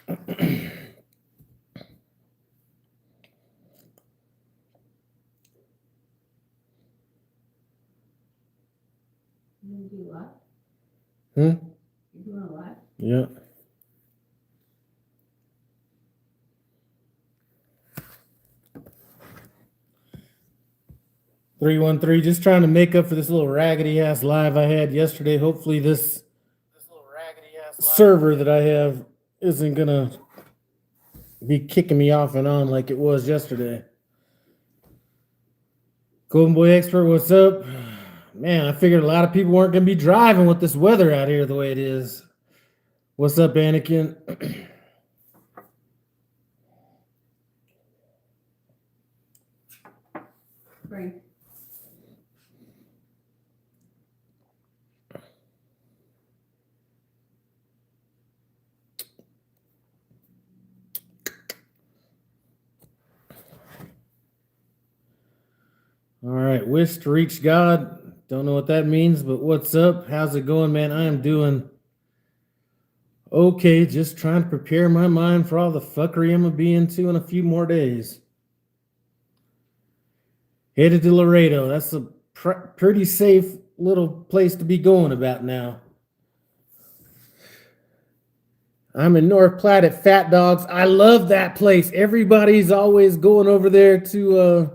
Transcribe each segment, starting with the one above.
You do what? Hmm? You doing what? Yeah. $313, just trying to make up for this little raggedy ass live I had yesterday. Hopefully this server that I have isn't gonna be kicking me off and on like it was yesterday. Golden Boy Expert, what's up? Man, I figured a lot of people weren't gonna be driving with this weather out here the way it is. What's up, Anakin? Frank. All right, wish to reach God. Don't know what that means, but what's up? How's it going, man? I am doing okay, just trying to prepare my mind for all the fuckery I'm gonna be into in a few more days. Headed to Laredo. That's a pretty safe little place to be going about now. I'm in North Platte at Fat Dogs. I love that place. Everybody's always going over there to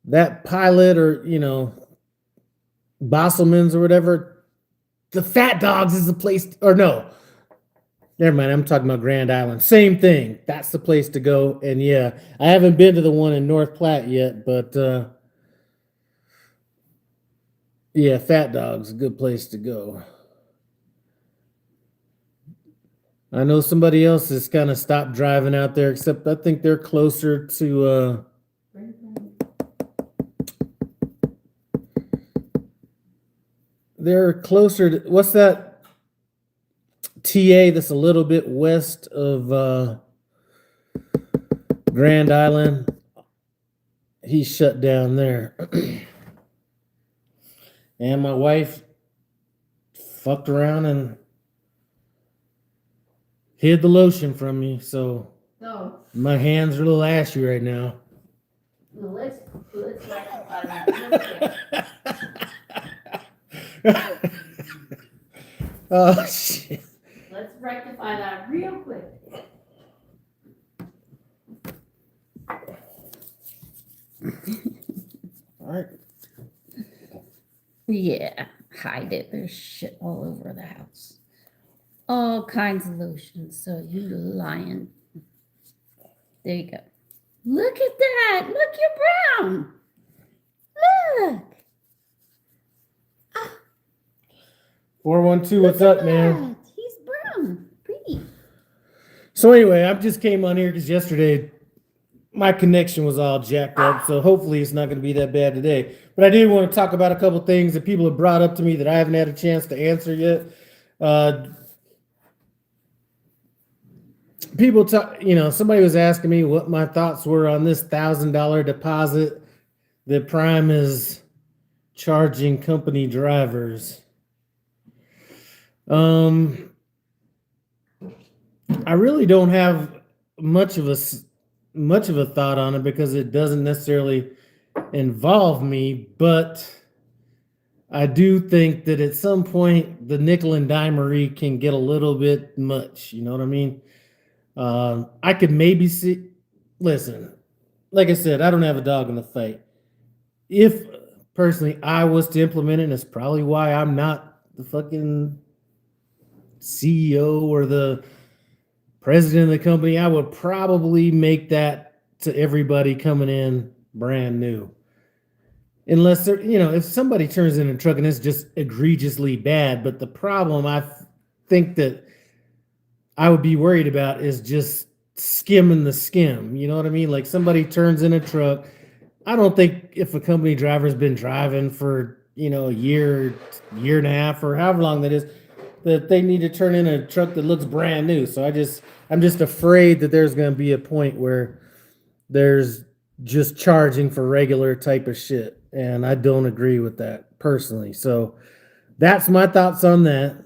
that Pilot or, Bosselman's or whatever. The Fat Dogs is the place, or no, never mind. I'm talking about Grand Island. Same thing. That's the place to go. And yeah, I haven't been to the one in North Platte yet, but yeah, Fat Dogs, a good place to go. I know somebody else has kind of stopped driving out there, except I think they're closer to they're closer to, what's that TA that's a little bit west of Grand Island? He's shut down there. And my wife fucked around and hid the lotion from me, so my hands are a little ashy right now. Well, let's rectify that real quick. Oh shit. Let's rectify that real quick. All right. Yeah, hide it. There's shit all over the house. All kinds of lotions. So you lying. There you go. Look at that. Look, you're brown. Look. 412, what's Look up, at man? that. He's brown. Pretty. So anyway, I just came on here because yesterday my connection was all jacked up, so hopefully it's not going to be that bad today. But I did want to talk about a couple things that people have brought up to me that I haven't had a chance to answer yet. People talk, somebody was asking me what my thoughts were on this $1,000 deposit that Prime is charging company drivers. I really don't have much of a thought on it because it doesn't necessarily involve me, but I do think that at some point the nickel and dimery can get a little bit much. You know what I mean? I could maybe see. Listen, like I said, I don't have a dog in the fight. If personally I was to implement it, and it's probably why I'm not the fucking CEO or the president of the company, I would probably make that to everybody coming in brand new. Unless they're, if somebody turns in a truck and it's just egregiously bad, but the problem I think that I would be worried about is just skimming the skim. You know what I mean? Like somebody turns in a truck. I don't think if a company driver's been driving for, a year and a half, or however long that is, that they need to turn in a truck that looks brand new. So I'm just afraid that there's going to be a point where there's just charging for regular type of shit. And I don't agree with that personally. So that's my thoughts on that.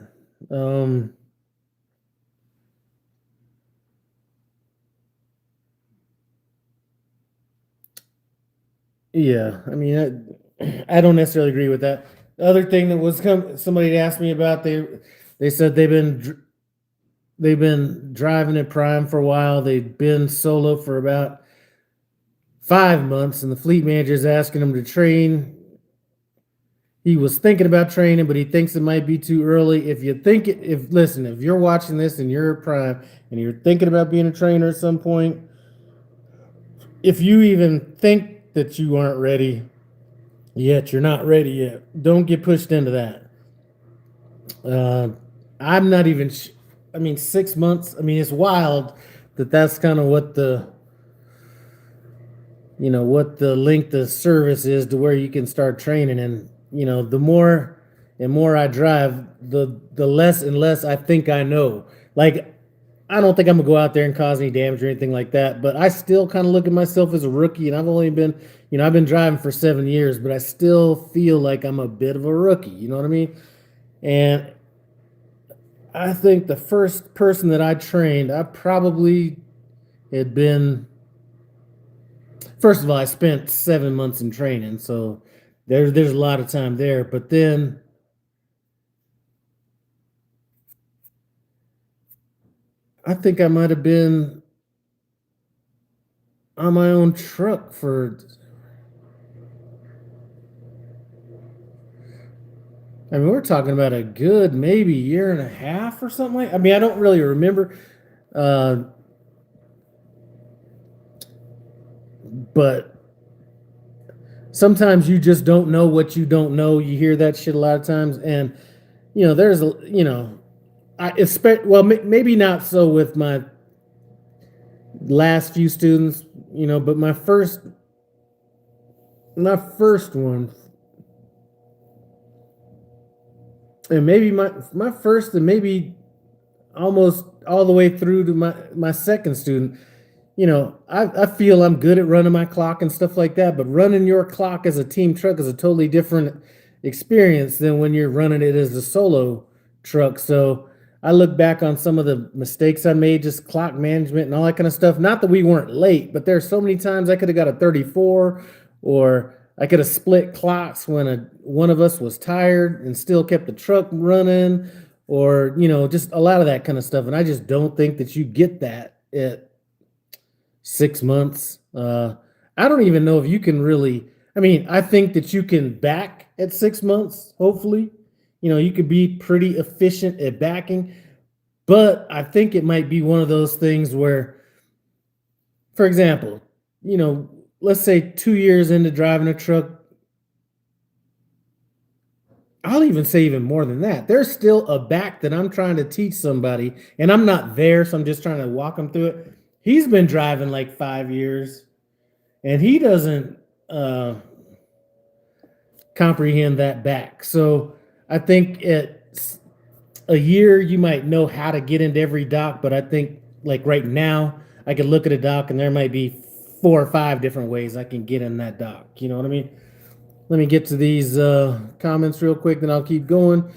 Yeah, I mean, I don't necessarily agree with that. The other thing that was somebody asked me about, they said they've been driving at Prime for a while. They've been solo for about 5 months, and the fleet manager is asking them to train. He was thinking about training, but he thinks it might be too early. If you think it, if listen, if you're watching this and you're a Prime and you're thinking about being a trainer at some point, if you even think that you aren't ready yet, you're not ready yet. Don't get pushed into that. Uh, I'm not even. I mean, 6 months. I mean, it's wild that that's kind of what what the length of service is to where you can start training. And the more and more I drive, the less and less I think I know. Like, I don't think I'm gonna go out there and cause any damage or anything like that, but I still kind of look at myself as a rookie, and I've only been, I've been driving for 7 years, but I still feel like I'm a bit of a rookie. You know what I mean? And I think the first person that I trained, I probably had been. First of all, I spent 7 months in training, so there's a lot of time there. But then I think I might have been on my own truck for. I mean, we're talking about a good maybe year and a half or something like. I mean, I don't really remember, uh, but sometimes you just don't know what you don't know. You hear that shit a lot of times, and there's I expect. Well, maybe not so with my last few students, but my first one, and maybe my first, and maybe almost all the way through to my second student. I feel I'm good at running my clock and stuff like that, but running your clock as a team truck is a totally different experience than when you're running it as a solo truck. So I look back on some of the mistakes I made, just clock management and all that kind of stuff. Not that we weren't late, but there's so many times I could have got a 34, or I could have split clocks when one of us was tired and still kept the truck running, or just a lot of that kind of stuff. And I just don't think that you get that at 6 months. I don't even know if you can really. I mean, I think that you can back at 6 months. Hopefully, you could be pretty efficient at backing. But I think it might be one of those things where, for example, let's say 2 years into driving a truck, I'll even say even more than that. There's still a back that I'm trying to teach somebody, and I'm not there, so I'm just trying to walk them through it. He's been driving like 5 years, and he doesn't comprehend that back. So I think at a year, you might know how to get into every dock, but I think like right now, I could look at a dock and there might be 4 or 5 different ways I can get in that dock. You know what I mean? Let me get to these comments real quick, then I'll keep going.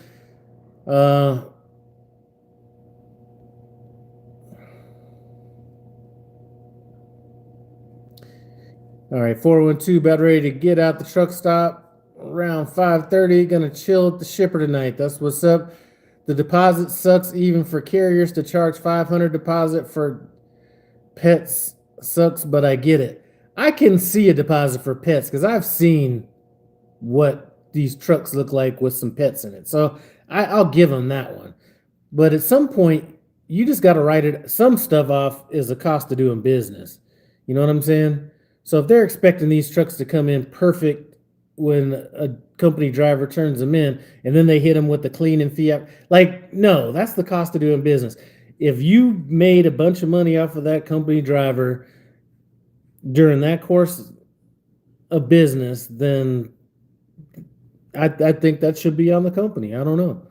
All right, 412, about ready to get out the truck stop around 5:30. Gonna chill at the shipper tonight. That's what's up. The deposit sucks even for carriers to charge 500 deposit for pets sucks, but I get it. I can see a deposit for pets because I've seen what these trucks look like with some pets in it. So I'll give them that one. But at some point, you just got to write some stuff off as a cost of doing business. You know what I'm saying? So if they're expecting these trucks to come in perfect when a company driver turns them in, and then they hit them with the cleaning fee, like, no, that's the cost of doing business. If you made a bunch of money off of that company driver during that course of business, then I think that should be on the company. I don't know.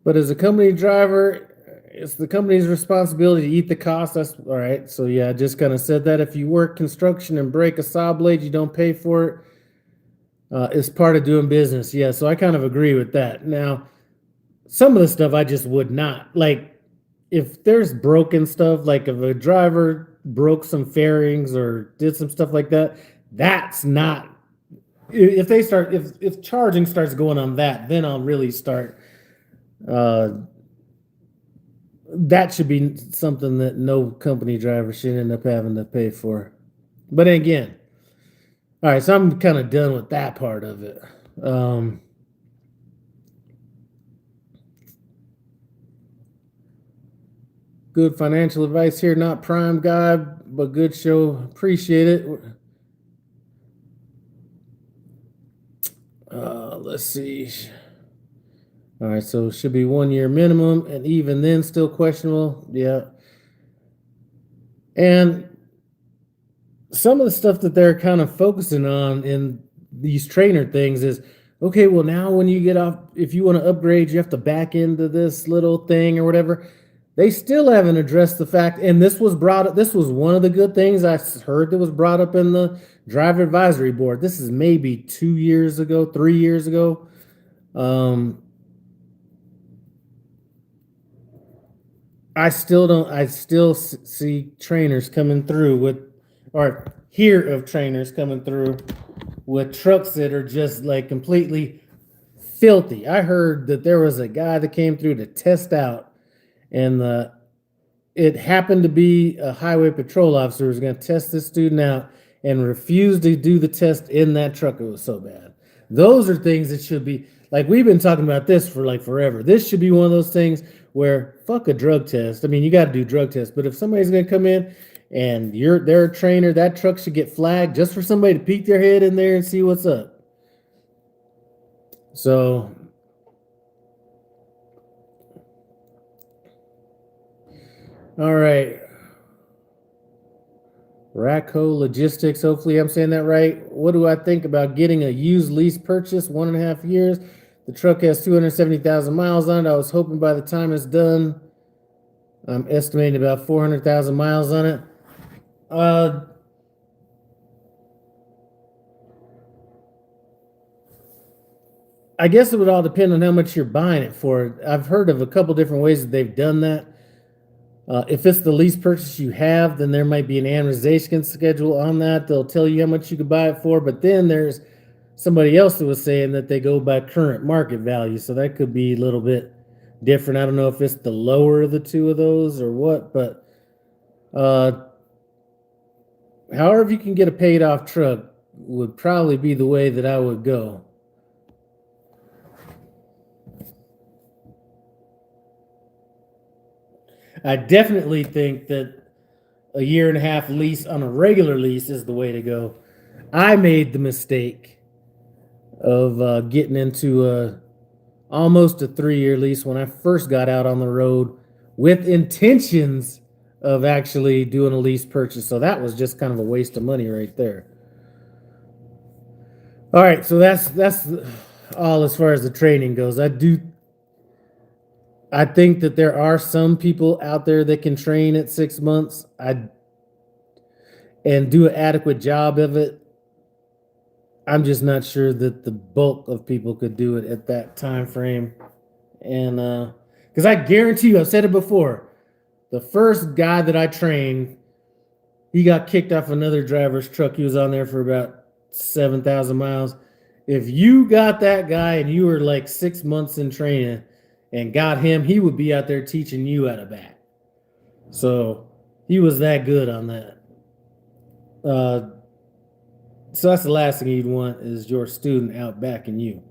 But as a company driver, it's the company's responsibility to eat the cost. That's all right. So yeah, I just kind of said that. If you work construction and break a saw blade, you don't pay for it. It's part of doing business. Yeah, so I kind of agree with that. Now, some of the stuff I just would not like. If there's broken stuff, like if a driver broke some fairings or did some stuff like that, that's not. If they start, if charging starts going on that, then I'll really start. That should be something that no company driver should end up having to pay for. But again, all right, so I'm kind of done with that part of it. Good financial advice here, not prime guide, but good show. Appreciate it. Let's see. All right, so it should be 1 year minimum, and even then, still questionable. Yeah. And some of the stuff that they're kind of focusing on in these trainer things is, okay, well, now when you get off, if you want to upgrade, you have to back into this little thing or whatever. They still haven't addressed the fact, and this was brought up. This was one of the good things I heard that was brought up in the driver advisory board. This is maybe 2 years ago, 3 years ago. I still see trainers coming through with, or hear of trainers coming through with trucks that are just like completely filthy. I heard that there was a guy that came through to test out, and it happened to be a highway patrol officer who was going to test this student out and refused to do the test in that truck. It was so bad. Those are things that should be, like, we've been talking about this for like forever. This should be one of those things where fuck a drug test. I mean, you got to do drug tests, but if somebody's going to come in and they're a trainer, that truck should get flagged just for somebody to peek their head in there and see what's up. So, all right. Racco Logistics, hopefully I'm saying that right. What do I think about getting a used lease purchase, 1.5 years? The truck has 270,000 miles on it. I was hoping by the time it's done, I'm estimating about 400,000 miles on it. I guess it would all depend on how much you're buying it for. I've heard of a couple different ways that they've done that. If it's the lease purchase you have, then there might be an amortization schedule on that. They'll tell you how much you could buy it for, but then there's somebody else that was saying that they go by current market value, so that could be a little bit different. I don't know if it's the lower of the two of those or what, but however you can get a paid off truck would probably be the way that I would go. I definitely think that a 1.5 year lease on a regular lease is the way to go. I made the mistake of getting into almost a 3 year lease when I first got out on the road with intentions of actually doing a lease purchase. So that was just kind of a waste of money right there. All right, so that's all as far as the training goes. I think that there are some people out there that can train at 6 months and do an adequate job of it. I'm just not sure that the bulk of people could do it at that time frame. And because I guarantee you, I've said it before, the first guy that I trained, he got kicked off another driver's truck. He was on there for about 7,000 miles. If you got that guy and you were like 6 months in training and got him, he would be out there teaching you how to back. So he was that good on that. So that's the last thing you'd want is your student out backing you.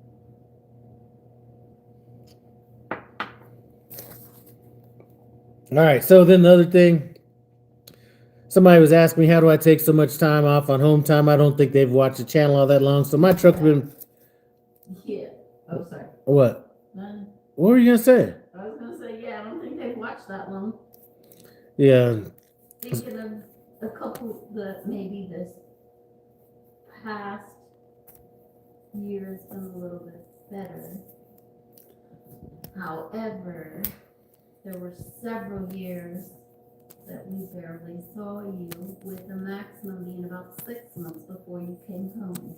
All right, so then the other thing, somebody was asking me, how do I take so much time off on Hometime? I don't think they've watched the channel all that long, so my truck's been... Yeah. Oh, sorry. What? None. What were you going to say? I was going to say, yeah, I don't think they've watched that long. Yeah. Thinking of a couple that maybe this past year has been a little bit better. However, there were several years that we barely saw you, with the maximum being about 6 months before you came home.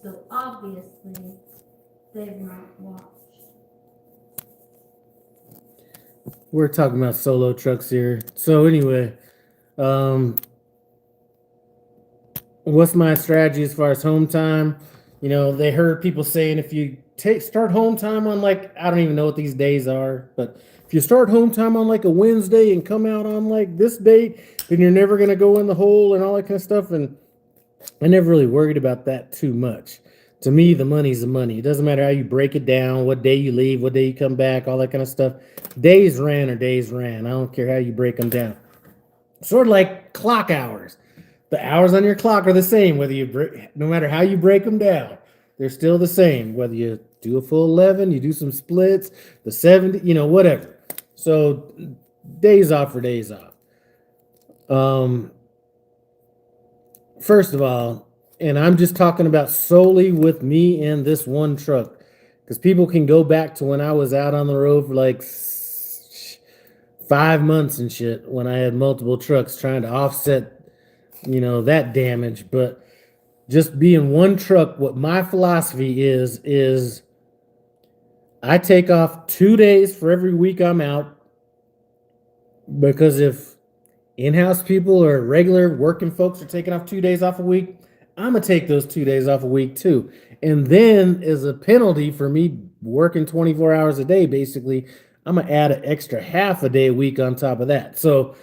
So obviously, they've not watched. We're talking about solo trucks here. So anyway, What's my strategy as far as home time? They heard people saying if you start home time on, like, I don't even know what these days are, but if you start home time on like a Wednesday and come out on like this date, then you're never gonna go in the hole and all that kind of stuff. And I never really worried about that too much. To me, the money's the money. It doesn't matter how you break it down, what day you leave, what day you come back, all that kind of stuff. Days ran are days ran. I don't care how you break them down. Sort of like clock hours. The hours on your clock are the same, no matter how you break them down. They're still the same. Whether you do a full 11, you do some splits, the 70, whatever. So days off for days off. First of all, and I'm just talking about solely with me and this one truck, because people can go back to when I was out on the road for like 5 months and shit, when I had multiple trucks trying to offset, that damage. But just being one truck, what my philosophy is I take off 2 days for every week I'm out, because if in-house people or regular working folks are taking off 2 days off a week, I'm gonna take those 2 days off a week too. And then, as a penalty for me working 24 hours a day, basically, I'm gonna add an extra half a day a week on top of that. So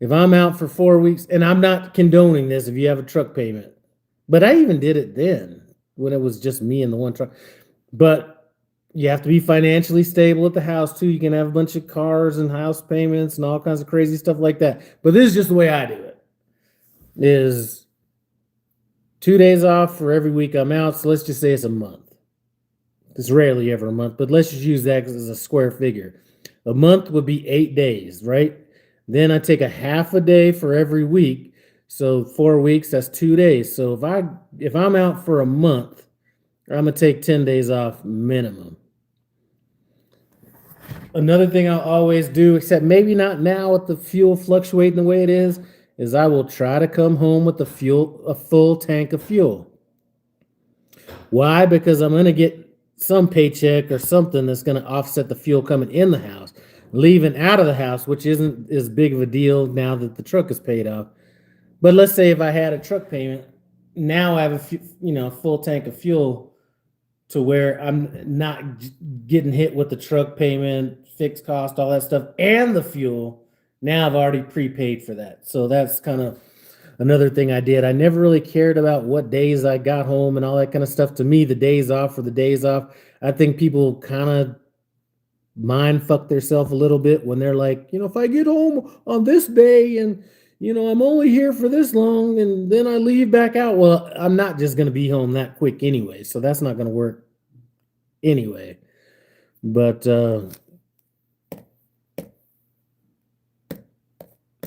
if I'm out for 4 weeks, and I'm not condoning this if you have a truck payment, but I even did it then when it was just me and the one truck. But you have to be financially stable at the house too. You can have a bunch of cars and house payments and all kinds of crazy stuff like that. But this is just the way I do it. Is 2 days off for every week I'm out. So let's just say it's a month. It's rarely ever a month, but let's just use that as a square figure. A month would be 8 days, right? Then I take a half a day for every week. So 4 weeks, that's 2 days. So if I'm out for a month, I'm gonna take 10 days off minimum. Another thing I'll always do, except maybe not now with the fuel fluctuating the way it is I will try to come home with a full tank of fuel. Why? Because I'm going to get some paycheck or something that's going to offset the fuel coming in the house. Leaving out of the house, which isn't as big of a deal now that the truck is paid off. But let's say if I had a truck payment, now I have a full tank of fuel to where I'm not getting hit with the truck payment, fixed cost, all that stuff, and the fuel. Now I've already prepaid for that. So that's kind of another thing I did. I never really cared about what days I got home and all that kind of stuff. To me, the days off are the days off. I think people kind of mind fuck themselves a little bit when they're like, if I get home on this day and I'm only here for this long and then I leave back out. Well, I'm not just going to be home that quick anyway. So that's not going to work anyway. But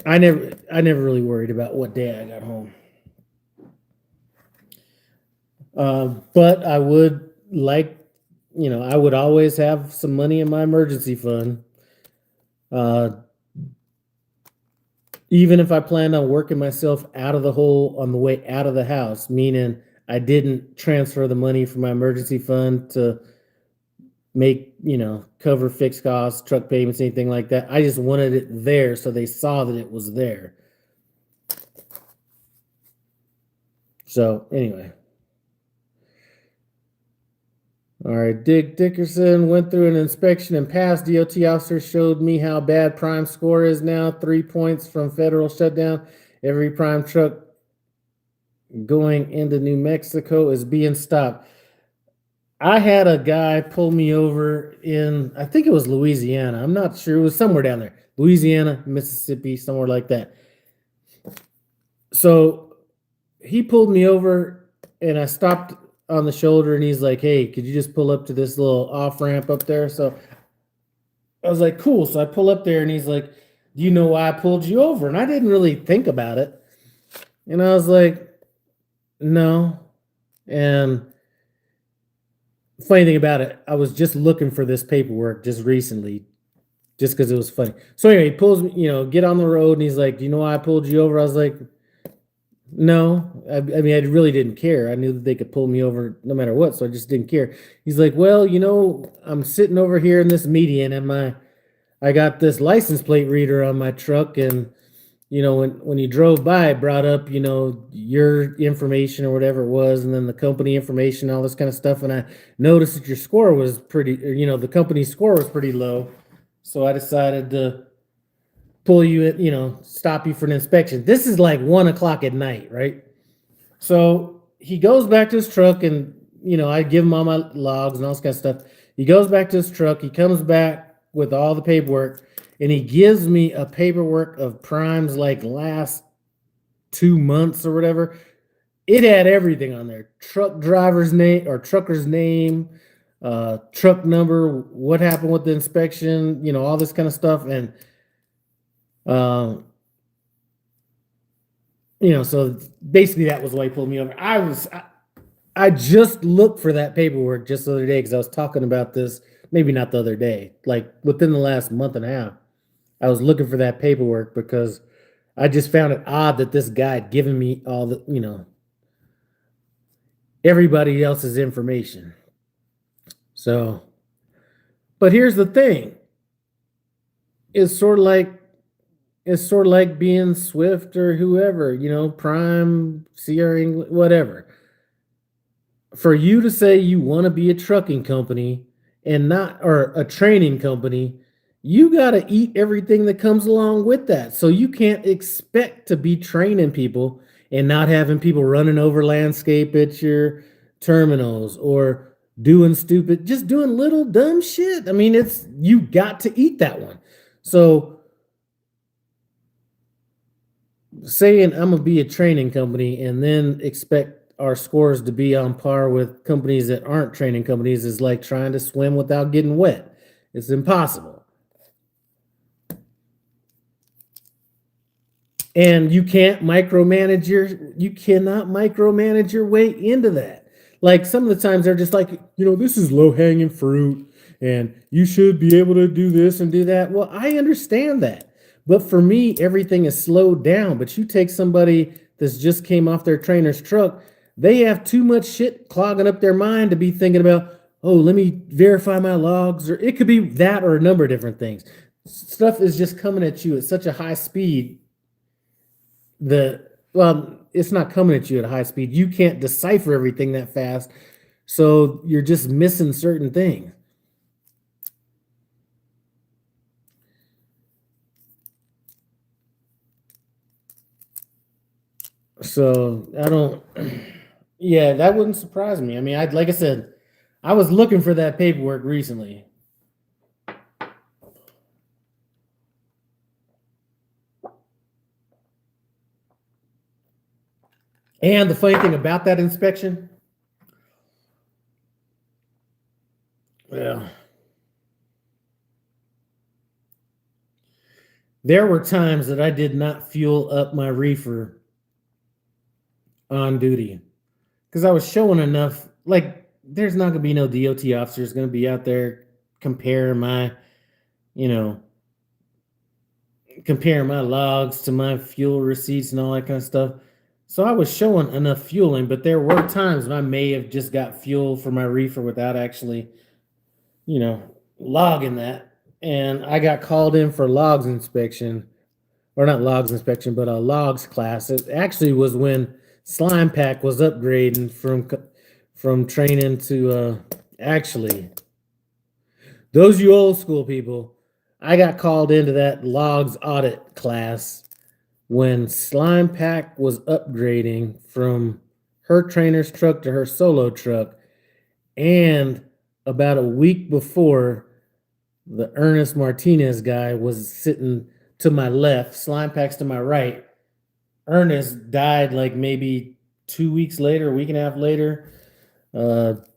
I never really worried about what day I got home. But I would I would always have some money in my emergency fund. Even if I planned on working myself out of the hole on the way out of the house, meaning I didn't transfer the money from my emergency fund to make, cover fixed costs, truck payments, anything like that. I just wanted it there so they saw that it was there. So anyway. All right, Dick Dickerson went through an inspection and passed. DOT officer showed me how bad prime score is now. 3 points from federal shutdown. Every prime truck going into New Mexico is being stopped. I had a guy pull me over in, I think it was Louisiana. I'm not sure. It was somewhere down there. Louisiana, Mississippi, somewhere like that. So he pulled me over and I stopped on the shoulder and he's like, hey, could you just pull up to this little off ramp up there? So I was like, cool. So I pull up there and he's like, do you know why I pulled you over? And I didn't really think about it. And I was like, no. And funny thing about it, I was just looking for this paperwork just recently, just because it was funny. So anyway, he pulls me, get on the road and he's like, do you know why I pulled you over? I was like, no. I mean, I really didn't care. I knew that they could pull me over no matter what, so I just didn't care. He's like, well, I'm sitting over here in this median and I got this license plate reader on my truck and when you drove by, it brought up, your information or whatever it was, and then the company information, all this kind of stuff. And I noticed that your score was pretty, or, the company's score was pretty low. So I decided to pull you in, stop you for an inspection. This is like 1 o'clock at night, right? So he goes back to his truck, and, I give him all my logs and all this kind of stuff. He goes back to his truck. He comes back with all the paperwork, and he gives me a paperwork of Prime's like last 2 months or whatever. It had everything on there: truck driver's name or trucker's name, truck number, what happened with the inspection, all this kind of stuff. And so basically that was why he pulled me over. I just looked for that paperwork just the other day because I was talking about this, maybe not the other day, like within the last month and a half. I was looking for that paperwork because I just found it odd that this guy had given me all the, everybody else's information. So, but here's the thing. It's sort of like being Swift or whoever, Prime, Sierra English, whatever. For you to say you want to be a trucking company or a training company, you got to eat everything that comes along with that. So you can't expect to be training people and not having people running over landscape at your terminals or just doing little dumb shit. I mean, you got to eat that one. So saying I'm going to be a training company and then expect our scores to be on par with companies that aren't training companies is like trying to swim without getting wet. It's impossible. And you cannot micromanage your way into that. Like some of the times they're just like, this is low hanging fruit and you should be able to do this and do that. Well, I understand that. But for me, everything is slowed down. But you take somebody that's just came off their trainer's truck, they have too much shit clogging up their mind to be thinking about, oh, let me verify my logs. Or it could be that or a number of different things. Stuff is just coming at you at such a high speed it's not coming at you at a high speed. You can't decipher everything that fast. So you're just missing certain things. So that wouldn't surprise me. I mean, like I said, I was looking for that paperwork recently. And the funny thing about that inspection, there were times that I did not fuel up my reefer on duty because I was showing enough. Like, there's not going to be no DOT officers going to be out there comparing my logs to my fuel receipts and all that kind of stuff. So I was showing enough fueling, but there were times when I may have just got fuel for my reefer without actually, logging that. And I got called in for logs inspection, or not logs inspection, but a logs class. It actually was when Slime Pack was upgrading from training to actually, those you old school people, I got called into that logs audit class when Slime Pack was upgrading from her trainer's truck to her solo truck. And about a week before, the Ernest Martinez guy was sitting to my left, Slime Pack's to my right. Ernest died like maybe 2 weeks later, a week and a half later,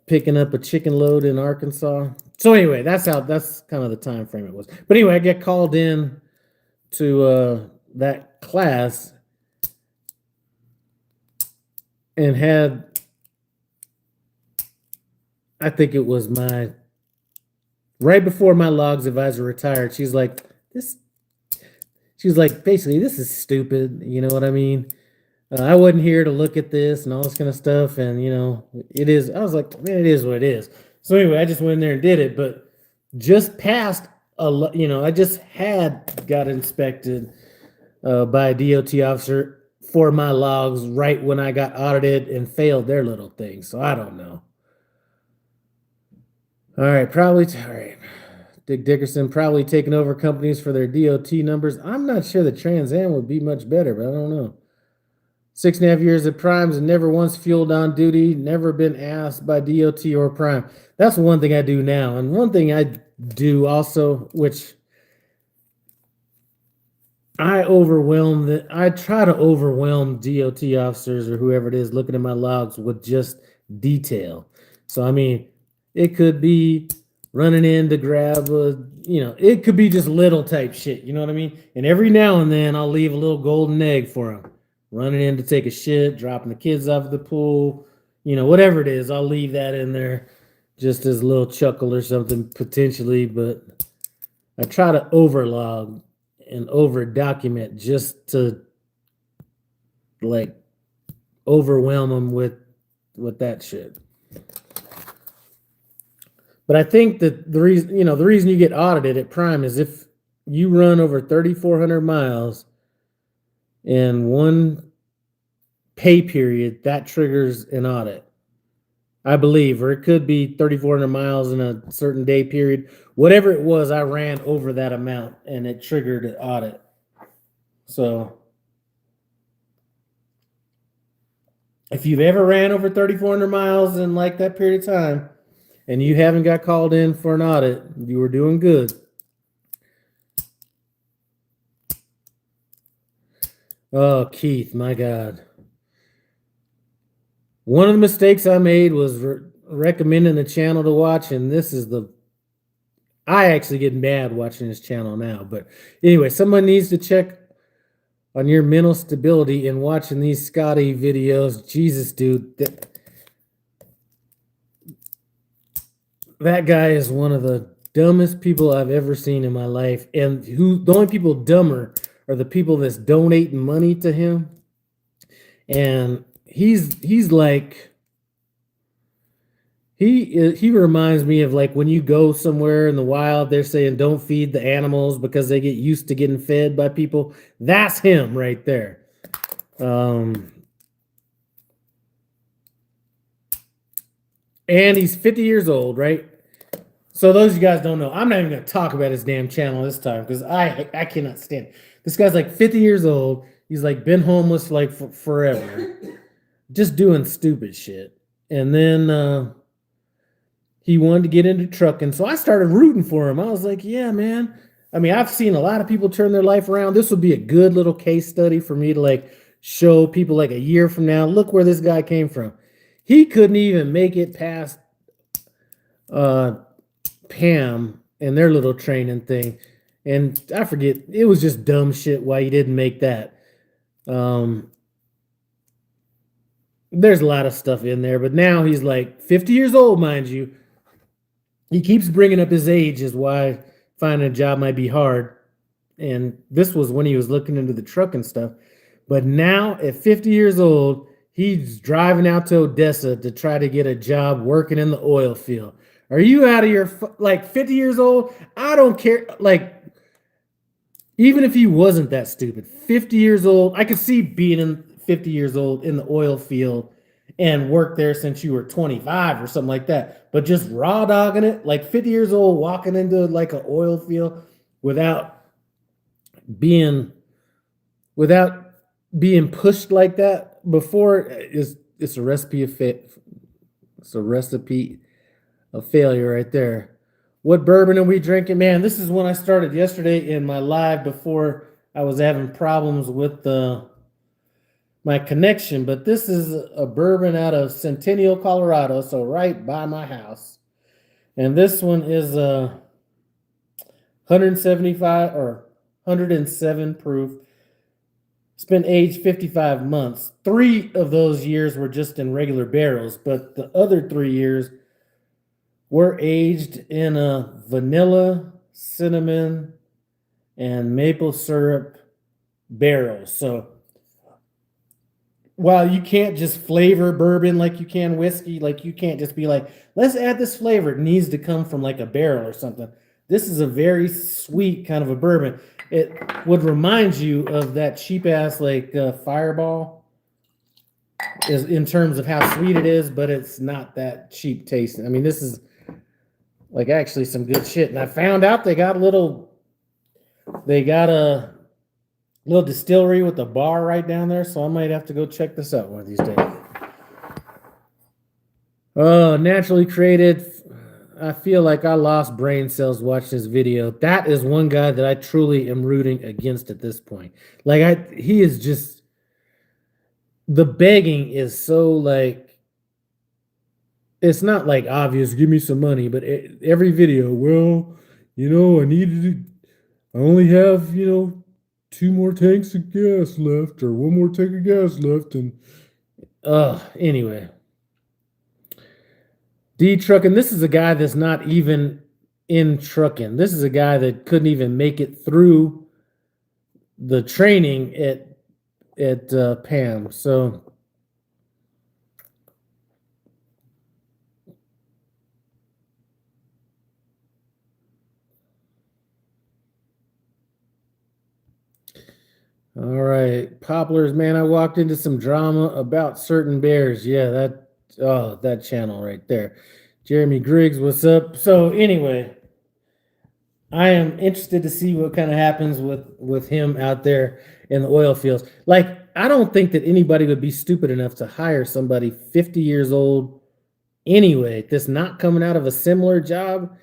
picking up a chicken load in Arkansas. So anyway, that's kind of the time frame it was. But anyway, I get called in to that class and I think it was right before my logs advisor retired. She's like, basically, this is stupid. You know what I mean? I wasn't here to look at this and all this kind of stuff. And, it is. I was like, man, it is what it is. So anyway, I just went in there and did it. But just past, I just got inspected by a DOT officer for my logs right when I got audited and failed their little thing. So I don't know. All right, all right. Dick Dickerson probably taking over companies for their DOT numbers. I'm not sure the Trans Am would be much better, but I don't know. 6.5 years at Primes and never once fueled on duty, never been asked by DOT or Prime. That's one thing I do now. And one thing I do also, which I try to overwhelm DOT officers or whoever it is looking at my logs with just detail. So, I mean, it could be running in to grab it could be just little type shit. You know what I mean? And every now and then I'll leave a little golden egg for them. Running in to take a shit, dropping the kids off at the pool, whatever it is, I'll leave that in there just as a little chuckle or something potentially. But I try to overlog and over document just to like overwhelm them with that shit. But I think that the reason you get audited at Prime is if you run over 3,400 miles in one pay period, that triggers an audit, I believe, or it could be 3,400 miles in a certain day period. Whatever it was, I ran over that amount and it triggered an audit. So if you've ever ran over 3,400 miles in like that period of time and you haven't got called in for an audit, you were doing good. Oh, Keith, my God. One of the mistakes I made was recommending the channel to watch, and I actually get mad watching this channel now. But anyway, someone needs to check on your mental stability and watching these Scotty videos. Jesus, dude. That guy is one of the dumbest people I've ever seen in my life. And the only people dumber are the people that's donating money to him. And he's like, he reminds me of like when you go somewhere in the wild, they're saying don't feed the animals because they get used to getting fed by people. That's him right there. And he's 50 years old, right? So those of you guys don't know, I'm not even going to talk about his damn channel this time because I cannot stand it. This guy's like 50 years old. He's like been homeless like forever, just doing stupid shit. And then he wanted to get into trucking, so I started rooting for him. I was like, yeah, man. I mean, I've seen a lot of people turn their life around. This would be a good little case study for me to like show people like a year from now, look where this guy came from. He couldn't even make it past Pam and their little training thing. And I forget, it was just dumb shit why he didn't make that. There's a lot of stuff in there, but now he's like 50 years old, mind you. He keeps bringing up his age is why finding a job might be hard. And this was when he was looking into the truck and stuff. But now at 50 years old, he's driving out to Odessa to try to get a job working in the oil field. Are you out of your, like 50 years old? I don't care. Like, even if he wasn't that stupid, 50 years old, I could see being 50 years old in the oil field and work there since you were 25 or something like that. But just raw dogging it, like 50 years old, walking into like an oil field without being pushed like that before, it's a recipe of failure right there. What bourbon are we drinking? Man, this is when I started yesterday in my live before I was having problems with my connection, but this is a bourbon out of Centennial, Colorado, so right by my house. And this one is 175 or 107 proof. It's been aged 55 months. 3 of those years were just in regular barrels, but the other 3 years were aged in a vanilla, cinnamon, and maple syrup barrels. So while you can't just flavor bourbon like you can whiskey, like you can't just be like, let's add this flavor. It needs to come from like a barrel or something. This is a very sweet kind of a bourbon. it would remind you of that cheap ass like Fireball, is in terms of how sweet it is, but it's not that cheap tasting. I mean, this is like actually some good shit. And I found out they got a little distillery with a bar right down there, so I might have to go check this out one of these days. Oh, naturally created. I feel like I lost brain cells watching this video. That is one guy that I truly am rooting against at this point. Like he is just, the begging is so like, it's not like obvious, give me some money, but every video, well, I only have, 2 more tanks of gas left or 1 more tank of gas left. And anyway, D trucking. This is a guy that's not even in trucking. This is a guy that couldn't even make it through the training at Pam. So all right, Poplars, man, I walked into some drama about certain bears. Yeah, that channel right there. Jeremy Griggs, what's up? So anyway, I am interested to see what kind of happens with him out there in the oil fields. Like, I don't think that anybody would be stupid enough to hire somebody 50 years old anyway that's not coming out of a similar job.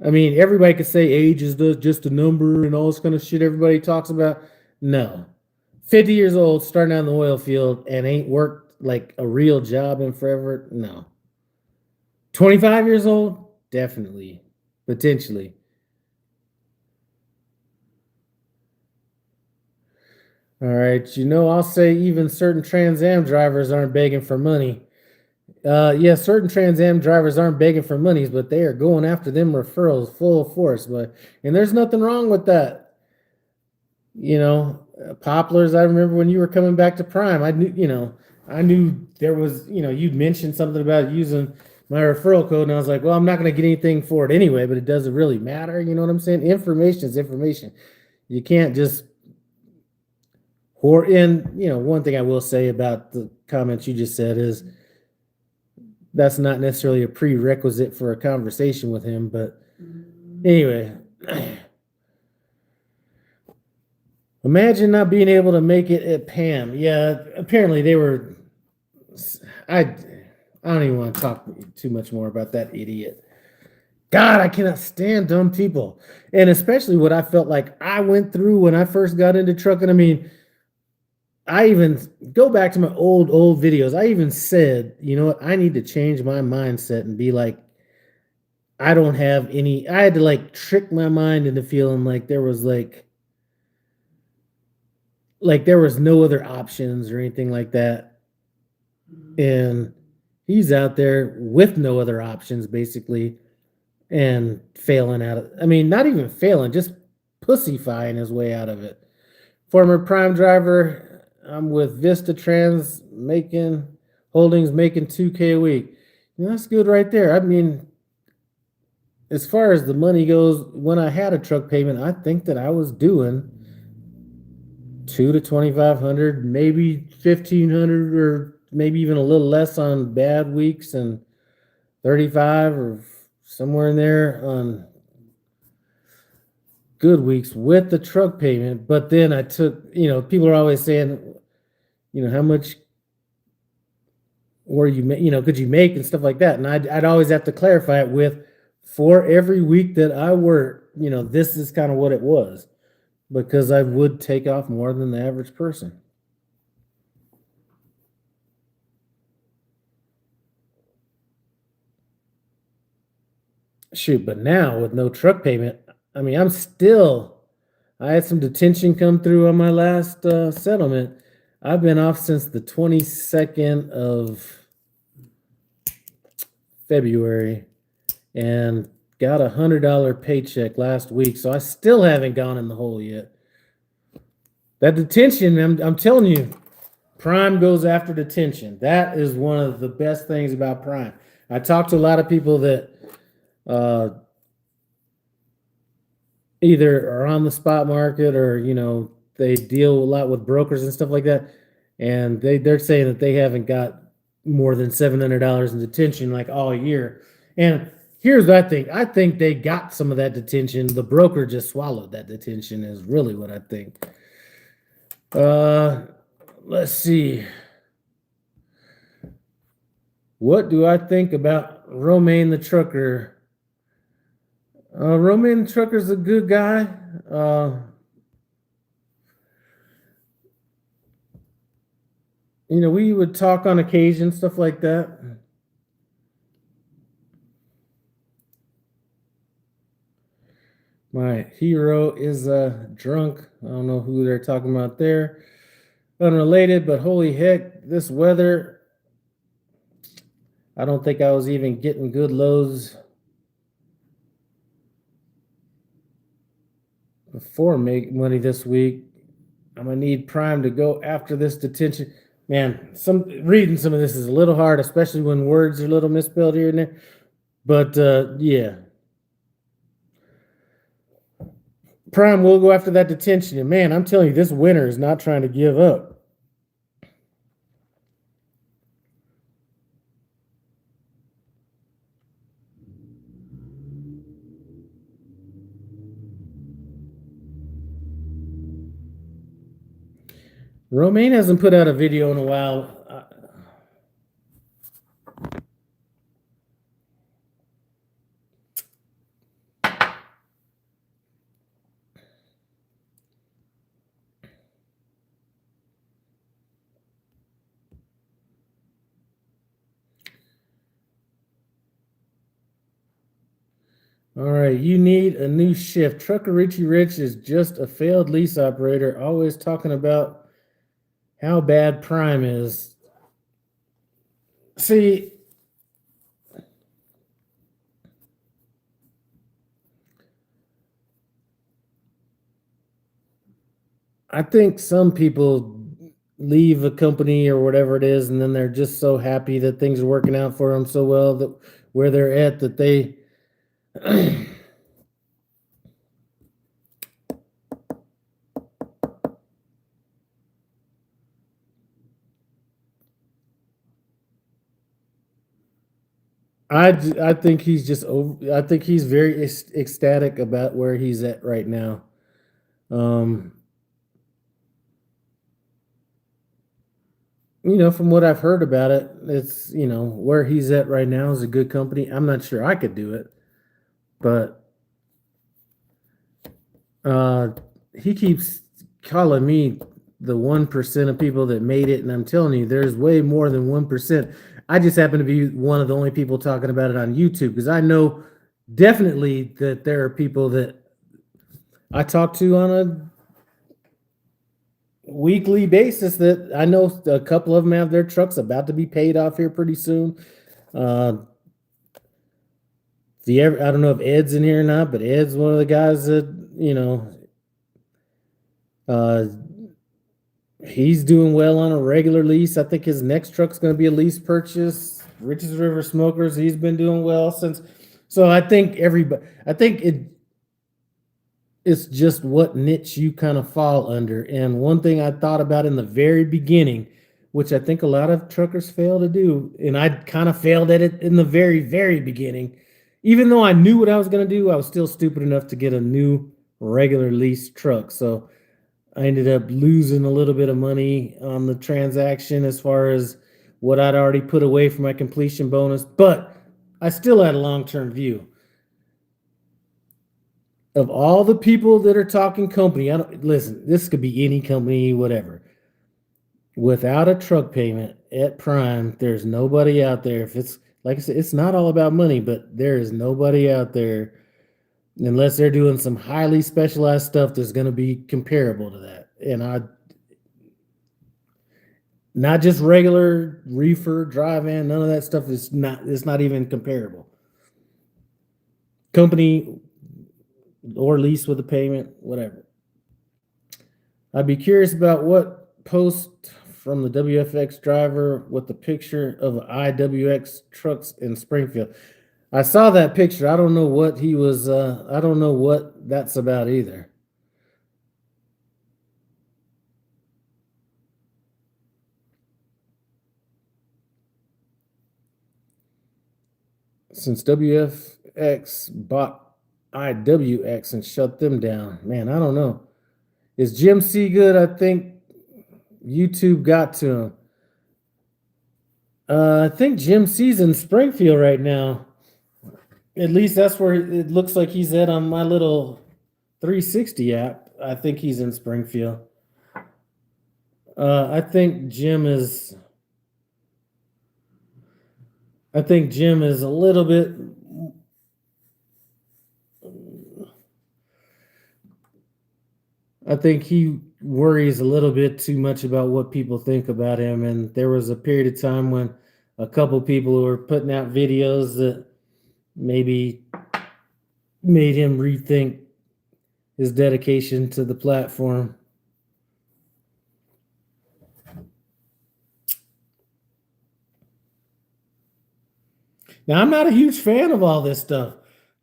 I mean, everybody could say age is just a number and all this kind of shit everybody talks about. No. 50 years old, starting out in the oil field and ain't worked like a real job in forever. No. 25 years old, definitely, potentially. All right, I'll say even certain Trans Am drivers aren't begging for money. Yeah, certain Trans Am drivers aren't begging for monies, but they are going after them referrals full force. And there's nothing wrong with that. Poplars, I remember when you were coming back to Prime, I knew there was, you'd mentioned something about using my referral code, and I was like, well, I'm not going to get anything for it anyway, but it doesn't really matter. You know what I'm saying? Information is information. You can't just one thing I will say about the comments you just said is that's not necessarily a prerequisite for a conversation with him, but anyway. Imagine not being able to make it at Pam. Yeah, apparently they were. I don't even want to talk too much more about that idiot. God, I cannot stand dumb people. And especially what I felt like I went through when I first got into trucking. I mean, I even go back to my old videos. I even said, you know what? I need to change my mindset and be like, I don't have any. I had to like trick my mind into feeling like there was there was no other options or anything like that. And he's out there with no other options, basically, and failing out of, I mean, not even failing, just pussyfying his way out of it. Former Prime driver, I'm with Vista Trans Holdings making $2K a week. That's good right there. I mean, as far as the money goes, when I had a truck payment, I think that I was doing $2,000 to $2,500, maybe $1,500, or maybe even a little less on bad weeks, and 35 or somewhere in there on good weeks with the truck payment. But then I took, people are always saying, how much were you, could you make and stuff like that. And I'd always have to clarify it with, for every week that I worked, this is kind of what it was, because I would take off more than the average person. Shoot, but now with no truck payment, I mean, I had some detention come through on my last settlement. I've been off since the 22nd of February and got a $100 paycheck last week. So I still haven't gone in the hole yet. That detention, I'm telling you, Prime goes after detention. That is one of the best things about Prime. I talked to a lot of people that either are on the spot market or they deal a lot with brokers and stuff like that, and they're saying that they haven't got more than $700 in detention like all year. And here's what I think. I think they got some of that detention. The broker just swallowed that detention is really what I think. Let's see. What do I think about Romaine the trucker? Romaine the trucker's a good guy. We would talk on occasion, stuff like that. My hero is drunk. I don't know who they're talking about there. Unrelated, but holy heck, this weather. I don't think I was even getting good lows before make money this week. I'm gonna need Prime to go after this detention. Man, reading some of this is a little hard, especially when words are a little misspelled here and there. But yeah. Prime will go after that detention. And man, I'm telling you, this winter is not trying to give up. Romaine hasn't put out a video in a while. All right, you need a new shift. Trucker Richie Rich is just a failed lease operator, always talking about how bad Prime is. See, I think some people leave a company or whatever it is, and then they're just so happy that things are working out for them so well that where they're at that they I think he's just over. I think he's very ecstatic about where he's at right now. From what I've heard about it, it's where he's at right now is a good company. I'm not sure I could do it, but he keeps calling me the 1% of people that made it, and I'm telling you, there's way more than 1%. I just happen to be one of the only people talking about it on YouTube because I know definitely that there are people that I talk to on a weekly basis that I know a couple of them have their trucks about to be paid off here pretty soon. I don't know if Ed's in here or not, but Ed's one of the guys that he's doing well on a regular lease. I think his next truck's going to be a lease purchase. Rich's River Smokers, he's been doing well since. So I think it's just what niche you kind of fall under. And one thing I thought about in the very beginning, which I think a lot of truckers fail to do, and I kind of failed at it in the very, very beginning. Even though I knew what I was going to do, I was still stupid enough to get a new regular lease truck. So I ended up losing a little bit of money on the transaction as far as what I'd already put away for my completion bonus, but I still had a long-term view. Of all the people that are talking company, listen, this could be any company, whatever. Without a truck payment at Prime, there's nobody out there. If it's like I said, it's not all about money, but there is nobody out there unless they're doing some highly specialized stuff that's going to be comparable to that. And not just regular reefer, drive-in, none of that stuff it's not even comparable. Company or lease with a payment, whatever. I'd be curious about what post from the WFX driver with the picture of IWX trucks in Springfield. I saw that picture. I don't know what he was. I don't know what that's about either. Since WFX bought IWX and shut them down, man, I don't know. Is Jim C good? I think YouTube got to him. I think Jim C's in Springfield right now. At least that's where it looks like he's at on my little 360 app. I think he's in Springfield. I think Jim is. I think Jim is a little bit. I think he worries a little bit too much about what people think about him. And there was a period of time when a couple people were putting out videos that maybe made him rethink his dedication to the platform. Now, I'm not a huge fan of all this stuff.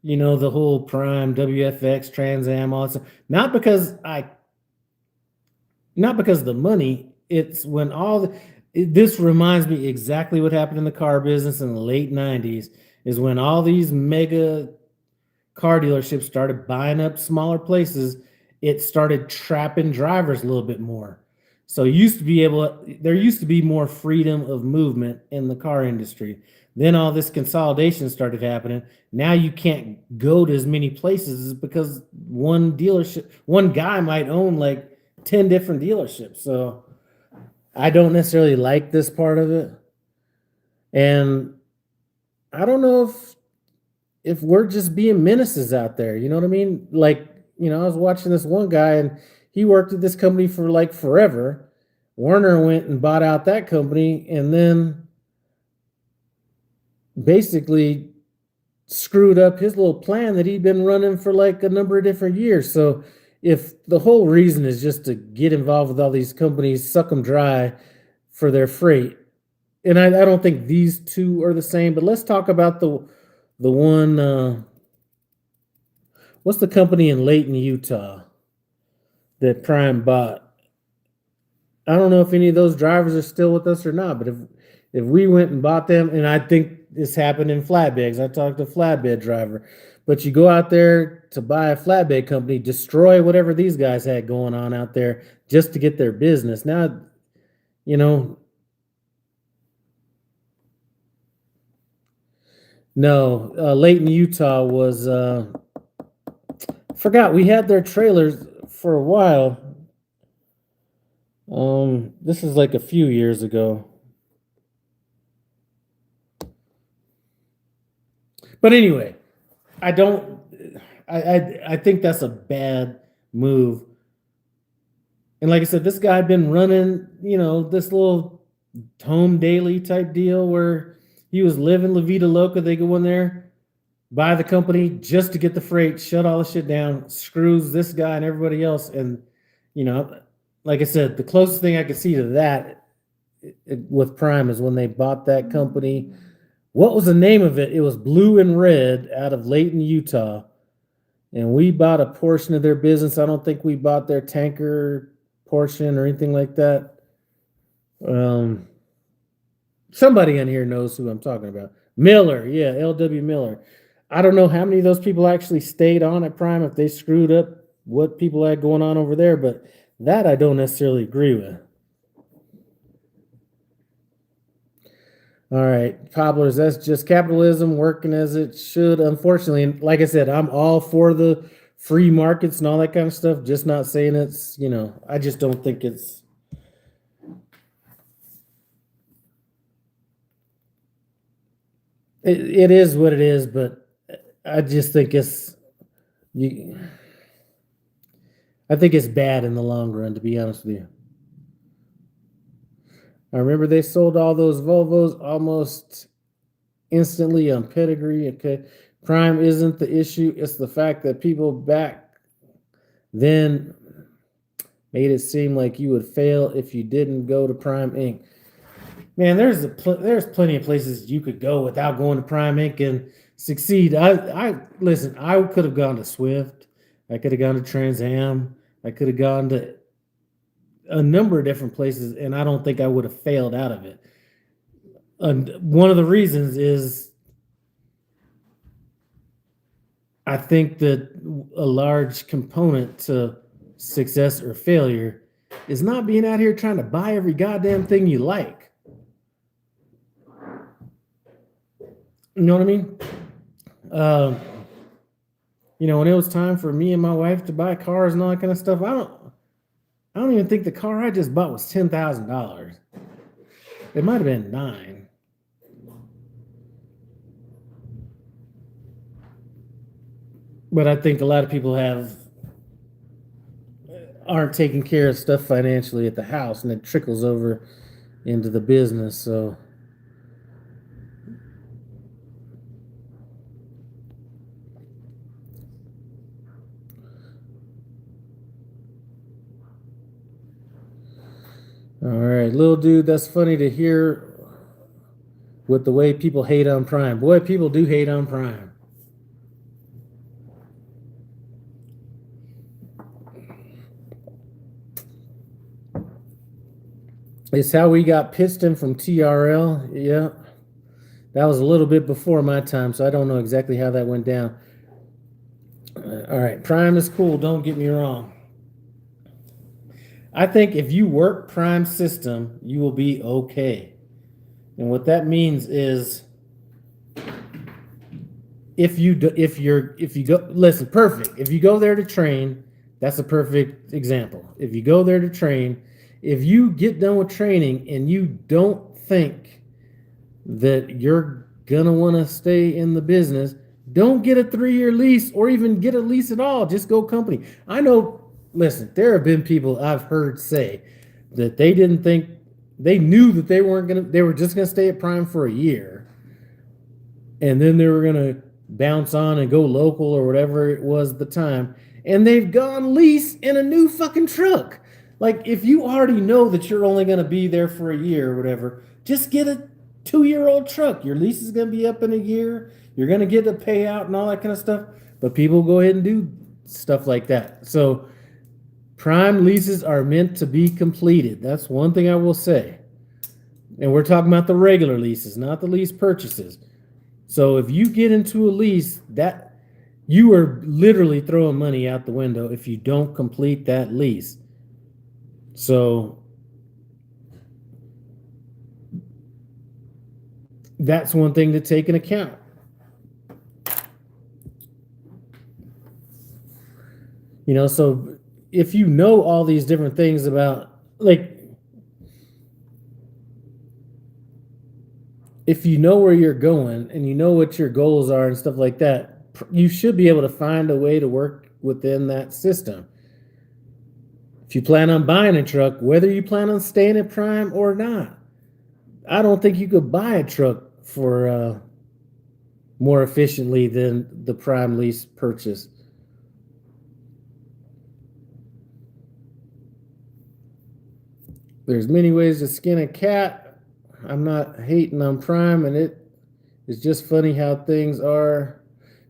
You know, the whole Prime, WFX, Trans Am, all that stuff. Not because of the money. It's when this reminds me exactly what happened in the car business in the late 90s, is when all these mega car dealerships started buying up smaller places. It started trapping drivers a little bit more. So there used to be more freedom of movement in the car industry. Then all this consolidation started happening. Now you can't go to as many places because one guy might own like 10 different dealerships. So I don't necessarily like this part of it. And I don't know if we're just being menaces out there. You know what I mean? Like, I was watching this one guy and he worked at this company for like forever. Warner went and bought out that company and then basically screwed up his little plan that he'd been running for like a number of different years. So if the whole reason is just to get involved with all these companies, suck them dry for their freight, and I don't think these two are the same, but let's talk about the one, what's the company in Layton, Utah that Prime bought? I don't know if any of those drivers are still with us or not, but if we went and bought them, and I think this happened in flatbeds. I talked to a flatbed driver, but you go out there to buy a flatbed company, destroy whatever these guys had going on out there just to get their business. Now, no, Layton, Utah was, forgot we had their trailers for a while. This is like a few years ago. But anyway, I think that's a bad move. And like I said, this guy had been running, this little home daily type deal where he was living La Vida Loca. They go in there, buy the company just to get the freight, shut all the shit down, screws this guy and everybody else. And, like I said, the closest thing I could see to that with Prime is when they bought that company. What was the name of it? It was Blue and Red out of Layton, Utah. And we bought a portion of their business. I don't think we bought their tanker portion or anything like that. Somebody in here knows who I'm talking about. Miller, yeah, LW Miller. I don't know how many of those people actually stayed on at Prime, if they screwed up what people had going on over there, but that I don't necessarily agree with. All right, Cobblers, that's just capitalism working as it should. Unfortunately, and like I said, I'm all for the free markets and all that kind of stuff, just not saying it's, I just don't think it's. It is what it is, but I just think I think it's bad in the long run, to be honest with you. I remember they sold all those Volvos almost instantly on pedigree. Okay, Prime isn't the issue. It's the fact that people back then made it seem like you would fail if you didn't go to Prime Inc. Man, there's plenty of places you could go without going to Prime Inc. And succeed. I listen, I could have gone to Swift, I could have gone to Trans Am, I could have gone to a number of different places, and I don't think I would have failed out of it. And one of the reasons is I think that a large component to success or failure is not being out here trying to buy every goddamn thing you like. You know what I mean? When it was time for me and my wife to buy cars and all that kind of stuff, I don't even think the car I just bought was $10,000. It might have been $9,000. But I think a lot of people aren't taking care of stuff financially at the house, and it trickles over into the business. So all right, little dude, that's funny to hear with the way people hate on Prime. Boy, people do hate on Prime. It's how we got Piston from TRL. Yeah. That was a little bit before my time, so I don't know exactly how that went down. All right, Prime is cool, don't get me wrong. I think if you work Prime system, you will be okay. And what that means is if you go listen, perfect. If you go there to train, that's a perfect example. If you go there to train, if you get done with training and you don't think that you're gonna want to stay in the business, don't get a 3-year lease or even get a lease at all. Just go company. I know, listen, there have been people I've heard say that they knew that they were just gonna stay at Prime for a year, and then they were gonna bounce on and go local or whatever it was at the time, and they've gone lease in a new fucking truck. Like, if you already know that you're only gonna be there for a year or whatever, just get a 2-year-old truck. Your lease is gonna be up in a year. You're gonna get a payout and all that kind of stuff. But people go ahead and do stuff like that. So Prime leases are meant to be completed. That's one thing I will say. And we're talking about the regular leases, not the lease purchases. So if you get into a lease, that you are literally throwing money out the window if you don't complete that lease. So that's one thing to take into account. So if you know all these different things about, like, if you know where you're going and you know what your goals are and stuff like that, you should be able to find a way to work within that system. If you plan on buying a truck, whether you plan on staying at Prime or not, I don't think you could buy a truck for more efficiently than the Prime lease purchase. There's many ways to skin a cat. I'm not hating on Prime, and it is just funny how things are.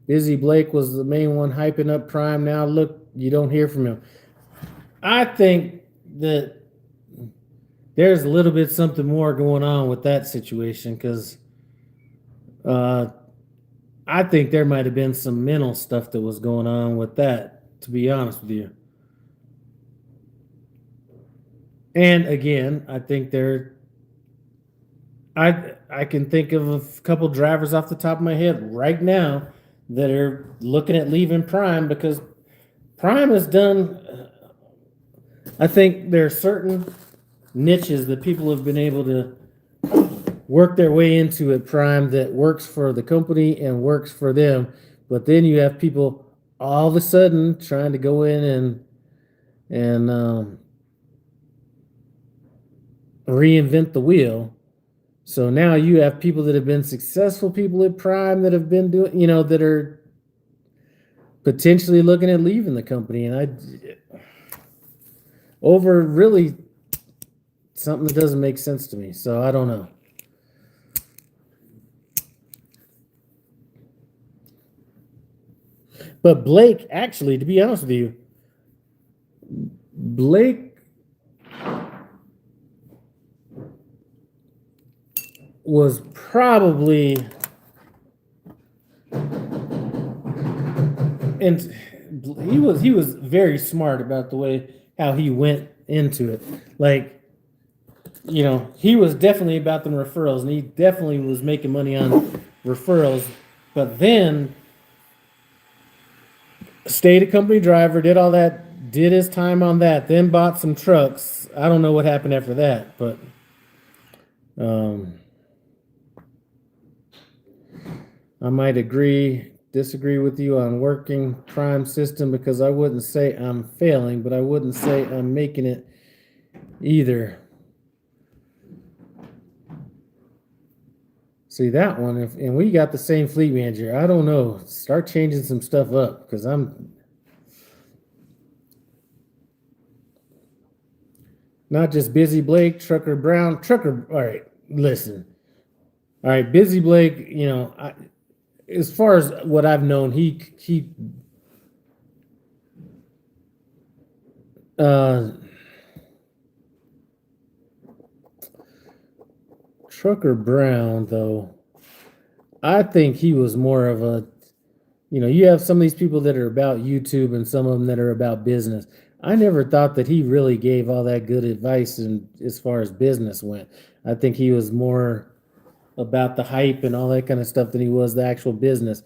Busy Blake was the main one hyping up Prime. Now look, you don't hear from him. I think that there's a little bit something more going on with that situation, because I think there might have been some mental stuff that was going on with that, to be honest with you. And again, I think I can think of a couple drivers off the top of my head right now that are looking at leaving Prime because Prime has done. I think there are certain niches that people have been able to work their way into at Prime that works for the company and works for them. But then you have people all of a sudden trying to go in and reinvent the wheel. So now you have people that have been successful people at Prime that have been doing, that are potentially looking at leaving the company. And over really something that doesn't make sense to me. So I don't know. But Blake, actually, to be honest with you, Blake was probably, and he was very smart about the way how he went into it. Like, he was definitely about them referrals, and he definitely was making money on referrals. But then stayed a company driver, did all that, did his time on that, then bought some trucks. I don't know what happened after that, but I might disagree with you on working prime system, because I wouldn't say I'm failing, but I wouldn't say I'm making it either. See that one, and we got the same fleet manager. I don't know. Start changing some stuff up, because I'm not just Busy Blake, Trucker Brown, Trucker. All right, listen. All right, Busy Blake. As far as what I've known, he Trucker Brown, though, I think he was more of a, you have some of these people that are about YouTube and some of them that are about business. I never thought that he really gave all that good advice as far as business went. I think he was more about the hype and all that kind of stuff than he was the actual business.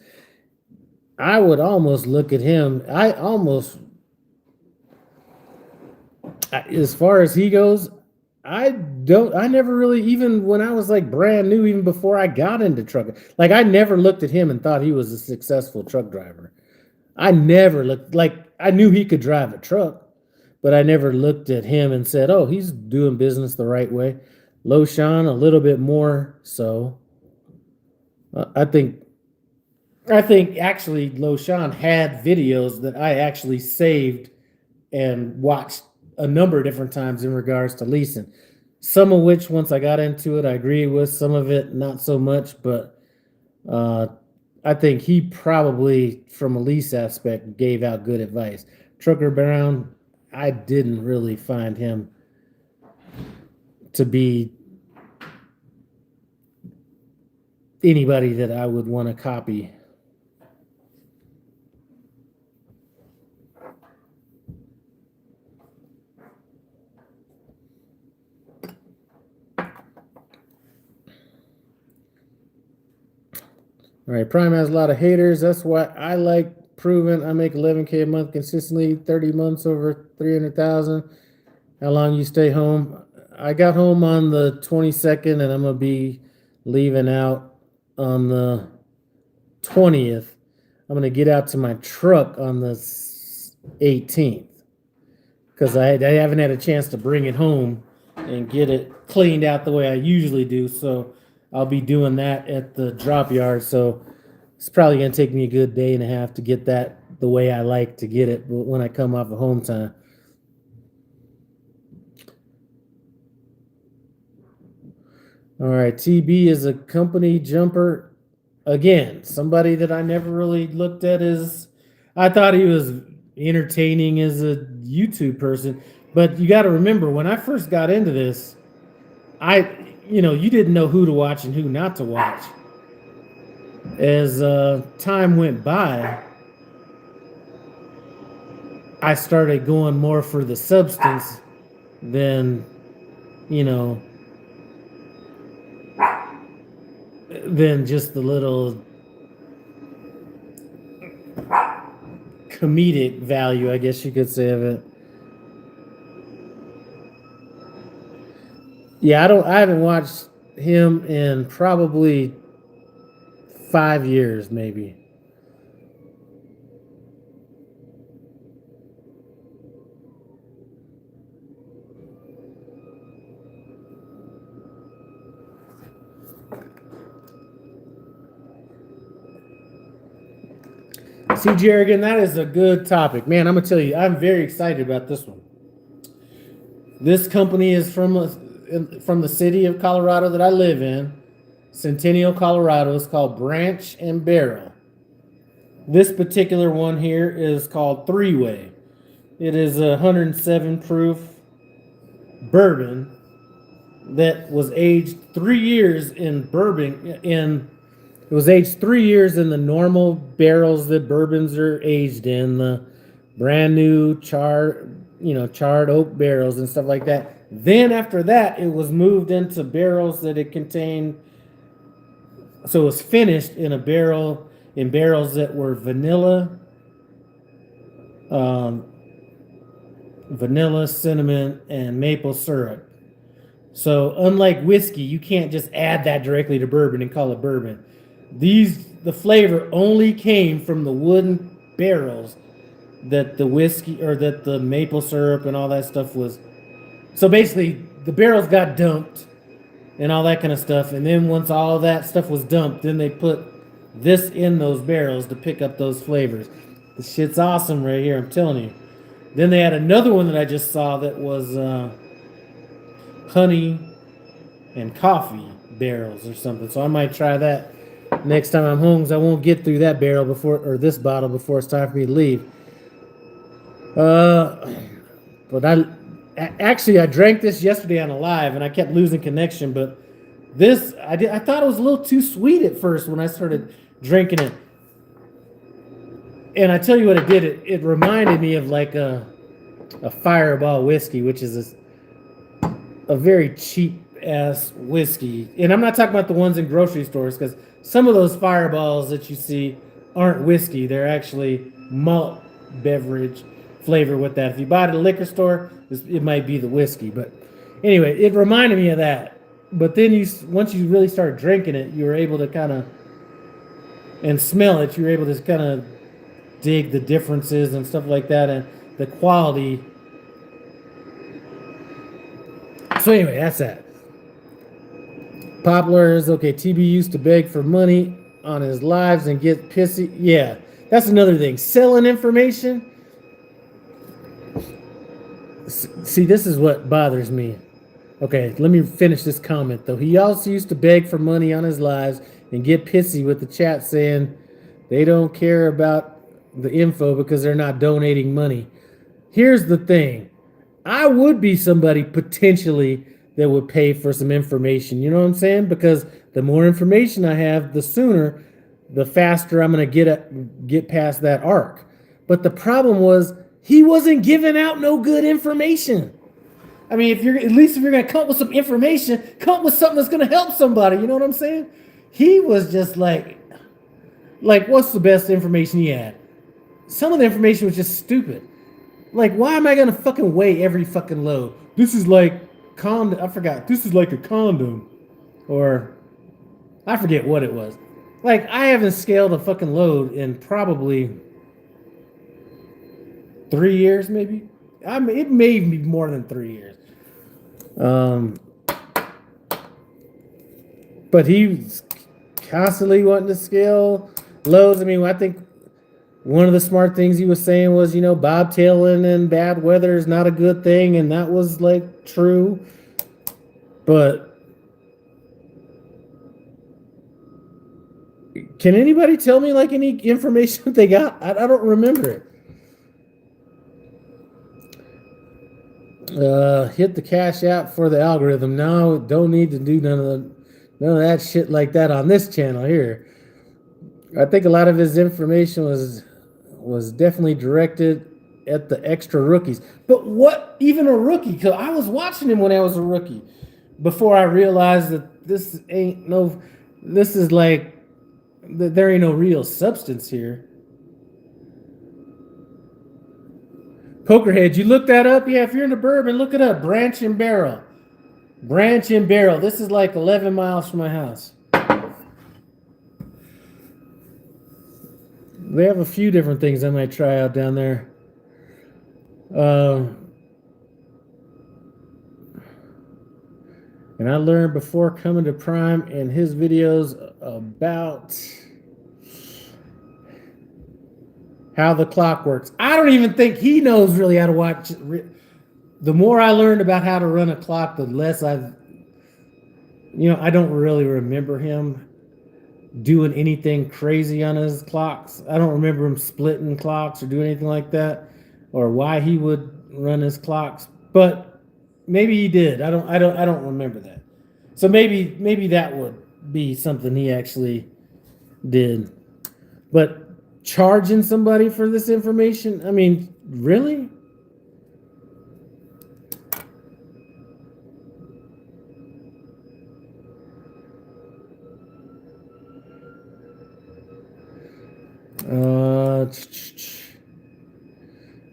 I would almost look at him. As far as he goes, I never really, even when I was like brand new, even before I got into trucking, like I never looked at him and thought he was a successful truck driver. I never looked, like I knew he could drive a truck, but I never looked at him and said, oh, he's doing business the right way. Loshan, a little bit more so. I think actually Loshan had videos that I actually saved and watched a number of different times in regards to leasing. Some of which, once I got into it, I agree with. Some of it, not so much. But I think he probably, from a lease aspect, gave out good advice. Trucker Brown, I didn't really find him to be anybody that I would want to copy. All right, Prime has a lot of haters. That's why I like Proven. I make 11K a month consistently, 30 months over 300,000. How long you stay home? I got home on the 22nd, and I'm gonna be leaving out on the 20th. I'm gonna get out to my truck on the 18th, because I haven't had a chance to bring it home and get it cleaned out the way I usually do. So I'll be doing that at the drop yard. So it's probably going to take me a good day and a half to get that the way I like to get it when I come off of Hometime. All right, TB is a company jumper. Again, somebody that I never really looked at as, I thought he was entertaining as a YouTube person. But you got to remember, when I first got into this, you didn't know who to watch and who not to watch. As time went by, I started going more for the substance than, than just the little comedic value, I guess you could say, of it. Yeah, I haven't watched him in probably 5 years, maybe. See, Jerrigan, that is a good topic. Man, I'm going to tell you, I'm very excited about this one. This company is from the city of Colorado that I live in, Centennial, Colorado. It's called Branch and Barrel. This particular one here is called Three Way. It is a 107 proof bourbon that was aged 3 years in bourbon. It was aged 3 years in the normal barrels that bourbons are aged in, the brand new charred oak barrels and stuff like that. Then after that, it was moved into barrels that it contained. So it was finished in barrels that were vanilla, cinnamon, and maple syrup. So unlike whiskey, you can't just add that directly to bourbon and call it bourbon. The flavor only came from the wooden barrels that the whiskey or that the maple syrup and all that stuff was. So basically, the barrels got dumped and all that kind of stuff. And then once all that stuff was dumped, then they put this in those barrels to pick up those flavors. The shit's awesome right here, I'm telling you. Then they had another one that I just saw that was honey and coffee barrels or something. So I might try that next time I'm home, because I won't get through that barrel this bottle before it's time for me to leave. But I drank this yesterday on a live and I kept losing connection. But this I thought it was a little too sweet at first when I started drinking it. And I tell you what it did. It reminded me of like a Fireball whiskey, which is a very cheap ass whiskey. And I'm not talking about the ones in grocery stores, because some of those Fireballs that you see aren't whiskey. They're actually malt beverage flavor with that. If you buy it at a liquor store, it might be the whiskey. But anyway, it reminded me of that. But then once you really started drinking it, you were able to kind of, and smell it, you were able to kind of dig the differences and stuff like that, and the quality. So anyway, that's that. Poplars, okay, TB used to beg for money on his lives and get pissy. Yeah, that's another thing. Selling information. See, this is what bothers me. Okay, let me finish this comment, though. He also used to beg for money on his lives and get pissy with the chat saying they don't care about the info because they're not donating money. Here's the thing. I would be somebody potentially that would pay for some information. You know what I'm saying? Because the more information I have, the faster I'm going to get past that arc. But the problem was he wasn't giving out no good information. I mean, if you're going to come up with some information, come up with something that's going to help somebody. You know what I'm saying? He was just like, what's the best information he had? Some of the information was just stupid. Like, why am I going to fucking weigh every fucking load? This is like condom. I forgot. This is like a condom. Or I forget what it was. Like, I haven't scaled a fucking load in probably 3 years, maybe. It may be more than 3 years. But he's constantly wanting to scale loads. I mean, I think one of the smart things he was saying was, bobtailing in bad weather is not a good thing, and that was like true. But can anybody tell me like any information that they got? I don't remember it. Hit the cash app for the algorithm. No, don't need to do none of that shit like that on this channel here. I think a lot of his information was definitely directed at the extra rookies. But what, even a rookie? Because I was watching him when I was a rookie before I realized that this is like, there ain't no real substance here. Pokerhead, you look that up? Yeah, if you're into bourbon, look it up. Branch and Barrel. Branch and Barrel. This is like 11 miles from my house. They have a few different things I might try out down there. And I learned before coming to Prime in his videos about how the clock works. I don't even think he knows really how to watch. The more I learned about how to run a clock, the less I don't really remember him doing anything crazy on his clocks. I don't remember him splitting clocks or doing anything like that, or why he would run his clocks. But maybe he did. I don't remember that. So maybe that would be something he actually did. But charging somebody for this information, I mean, really?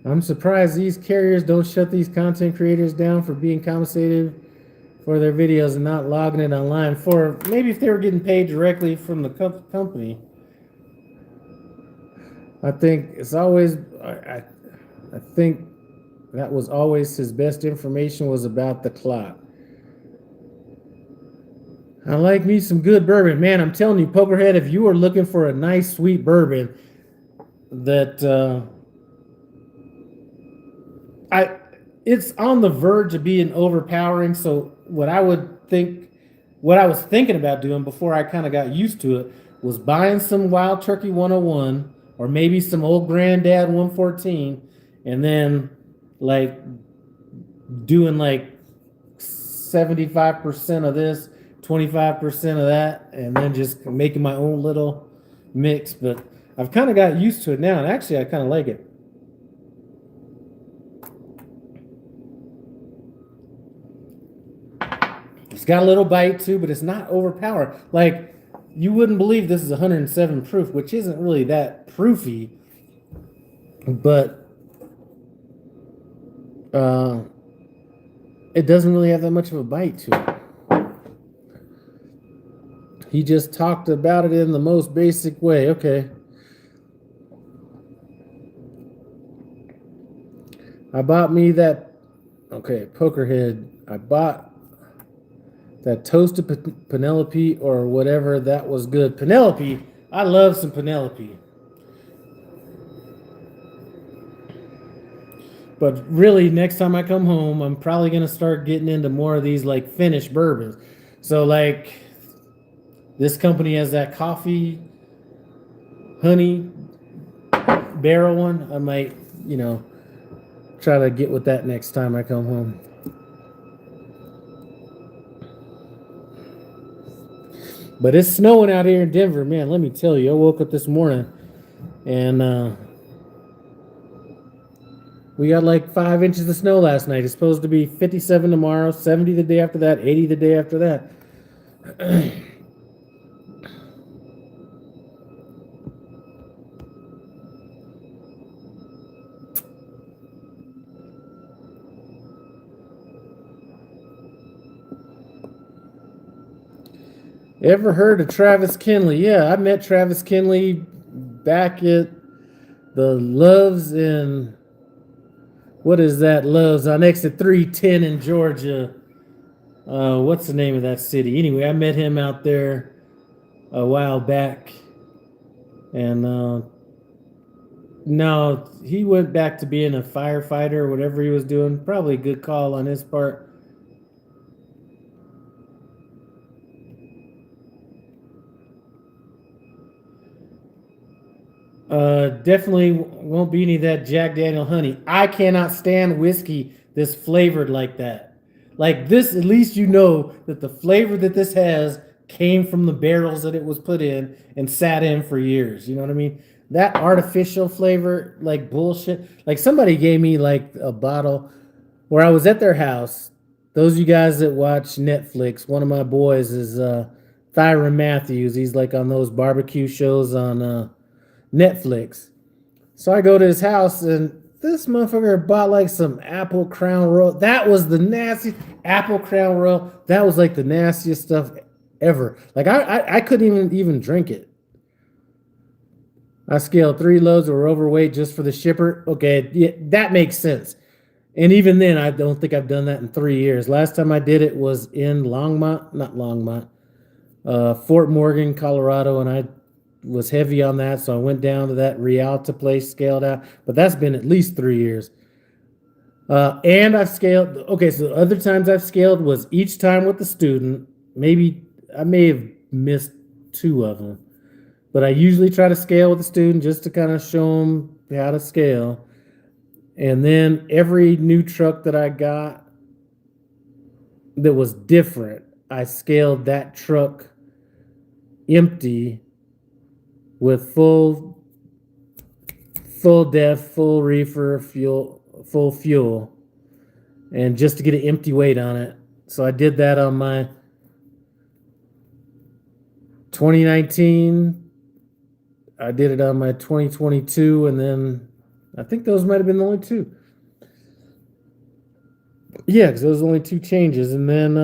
I'm surprised these carriers don't shut these content creators down for being compensated for their videos and not logging it online. For maybe if they were getting paid directly from the company. I think it's always I think that was always his best information was about the clock. I like me some good bourbon. Man, I'm telling you, Pokerhead, if you are looking for a nice, sweet bourbon that it's on the verge of being overpowering. So what I was thinking about doing before I kind of got used to it was buying some Wild Turkey 101 or maybe some Old Granddad 114 and then like doing like 75% of this, 25% of that, and then just making my own little mix. But I've kind of got used to it now, and actually I kind of like it. It's got a little bite too, but it's not overpowered. Like, you wouldn't believe this is 107 proof, which isn't really that proofy, but it doesn't really have that much of a bite to it. He just talked about it in the most basic way. Okay. I bought me that, okay, Pokerhead. I bought that toasted Penelope or whatever. That was good. Penelope. I love some Penelope. But really, next time I come home, I'm probably going to start getting into more of these like finished bourbons. So like this company has that coffee honey barrel one. I might, try to get with that next time I come home. But it's snowing out here in Denver, man. Let me tell you, I woke up this morning and we got like 5 inches of snow last night. It's supposed to be 57 tomorrow, 70 the day after that, 80 the day after that. Ever heard of Travis Kinley? Yeah, I met Travis Kinley back at the Loves in, what is that? Loves on exit 310 in Georgia. What's the name of that city? Anyway, I met him out there a while back. And no, he went back to being a firefighter or whatever he was doing. Probably a good call on his part. Definitely won't be any of that Jack Daniel honey. I cannot stand whiskey that's flavored like that. Like this, at least you know that the flavor that this has came from the barrels that it was put in and sat in for years. You know what I mean? That artificial flavor, like bullshit. Like somebody gave me like a bottle where I was at their house. Those of you guys that watch Netflix, one of my boys is Thyron Matthews. He's like on those barbecue shows on Netflix. So I go to his house and this motherfucker bought like some apple crown royal. That was the nastiest apple crown royal. That was like the nastiest stuff ever. Like I couldn't even drink it. I scaled 3 loads that were overweight just for the shipper. Okay, yeah, that makes sense. And even then, I don't think I've done that in 3 years. Last time I did it was in Fort Morgan, Colorado, and I was heavy on that, so I went down to that Rialta place, scaled out. But that's been at least 3 years. And I've scaled. Okay, so the other times I've scaled was each time with the student. Maybe I may have missed 2 of them. But I usually try to scale with the student just to kind of show them how to scale. And then every new truck that I got that was different, I scaled that truck empty with full def, full reefer, full fuel, and just to get an empty weight on it. So I did that on my 2019. I did it on my 2022, and then I think those might have been the only two. Yeah, because those were only two changes. And then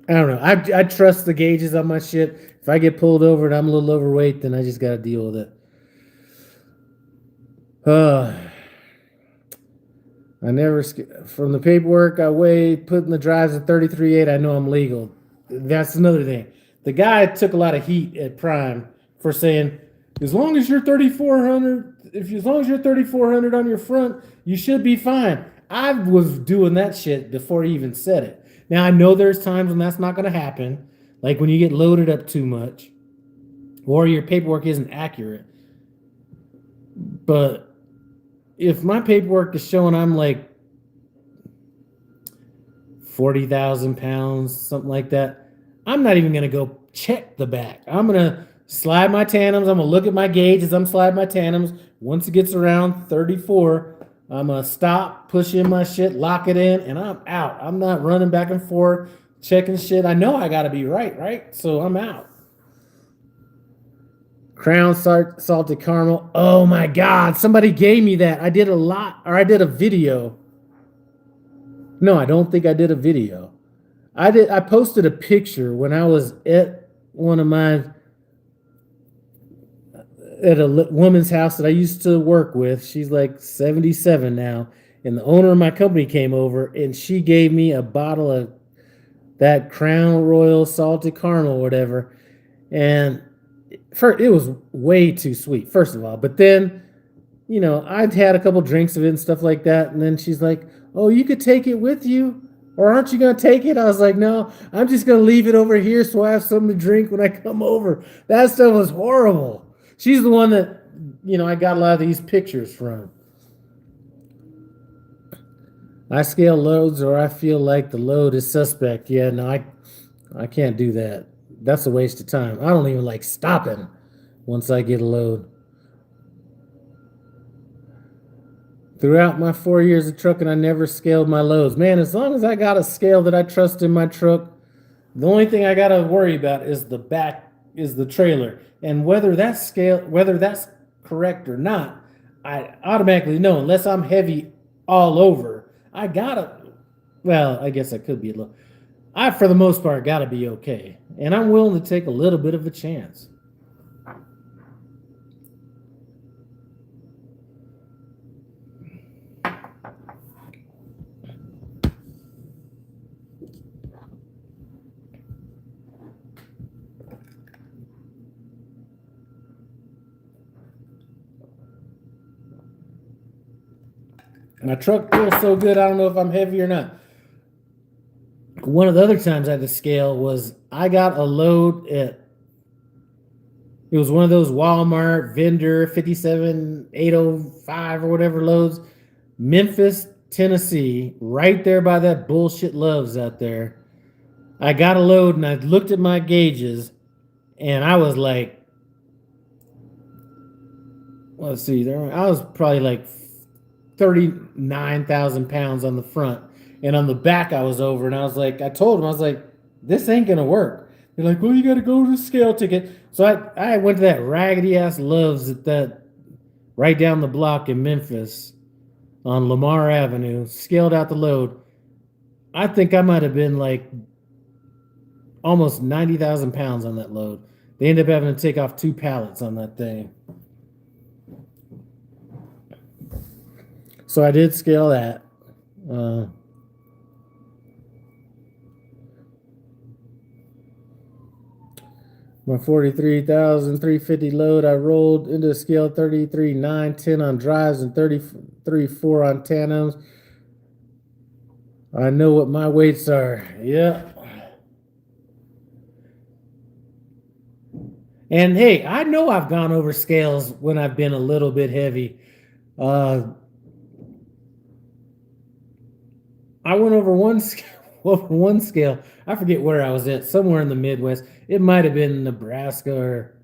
I don't know. I trust the gauges on my shit. If I get pulled over and I'm a little overweight, then I just got to deal with it. I never, from the paperwork I weighed, putting the drives at 33.8, I know I'm legal. That's another thing. The guy took a lot of heat at Prime for saying, as long as you're 3,400, as long as you're 3,400 on your front, you should be fine. I was doing that shit before he even said it. Now, I know there's times when that's not going to happen, like when you get loaded up too much or your paperwork isn't accurate. But if my paperwork is showing I'm like 40,000 pounds, something like that, I'm not even going to go check the back. I'm going to slide my tandems. I'm going to look at my gauge as I'm sliding my tandems. Once it gets around 34, I'm going to stop, push in my shit, lock it in, and I'm out. I'm not running back and forth, checking shit. I know I got to be right? So I'm out. Crown salted caramel. Oh my God, somebody gave me that. I did a video. No, I don't think I did a video. I posted a picture when I was at at a woman's house that I used to work with. She's like 77 now. And the owner of my company came over and she gave me a bottle of that Crown Royal salted caramel or whatever. And it was way too sweet, first of all. But then, I'd had a couple drinks of it and stuff like that. And then she's like, oh, you could take it with you? Or aren't you going to take it? I was like, no, I'm just going to leave it over here so I have something to drink when I come over. That stuff was horrible. She's the one that, I got a lot of these pictures from. I scale loads or I feel like the load is suspect. Yeah, no, I can't do that. That's a waste of time. I don't even like stopping once I get a load. Throughout my 4 years of trucking, I never scaled my loads. Man, as long as I got a scale that I trust in my truck, the only thing I got to worry about is the trailer. And whether that's correct or not, I automatically know, unless I'm heavy all over, I guess I could be a little. I, for the most part, got to be okay. And I'm willing to take a little bit of a chance. My truck feels so good, I don't know if I'm heavy or not. One of the other times I had to scale was I got a load it was one of those Walmart vendor 57805 or whatever loads, Memphis, Tennessee, right there by that bullshit Love's out there. I got a load and I looked at my gauges and I was like, let's see, I was probably like 39,000 pounds on the front. And on the back, I was over, and I told him, I was like, this ain't going to work. They're like, well, you got to go to the scale ticket. So I went to that raggedy-ass Love's at that right down the block in Memphis on Lamar Avenue, scaled out the load. I think I might have been like almost 90,000 pounds on that load. They ended up having to take off 2 pallets on that thing. So I did scale that. My 43,350 load, I rolled into scale 33,910 on drives and 33,4 on tandems. I know what my weights are. Yeah. And hey, I know I've gone over scales when I've been a little bit heavy. I went over one scale, over one scale. I forget where I was at, somewhere in the Midwest. It might have been Nebraska or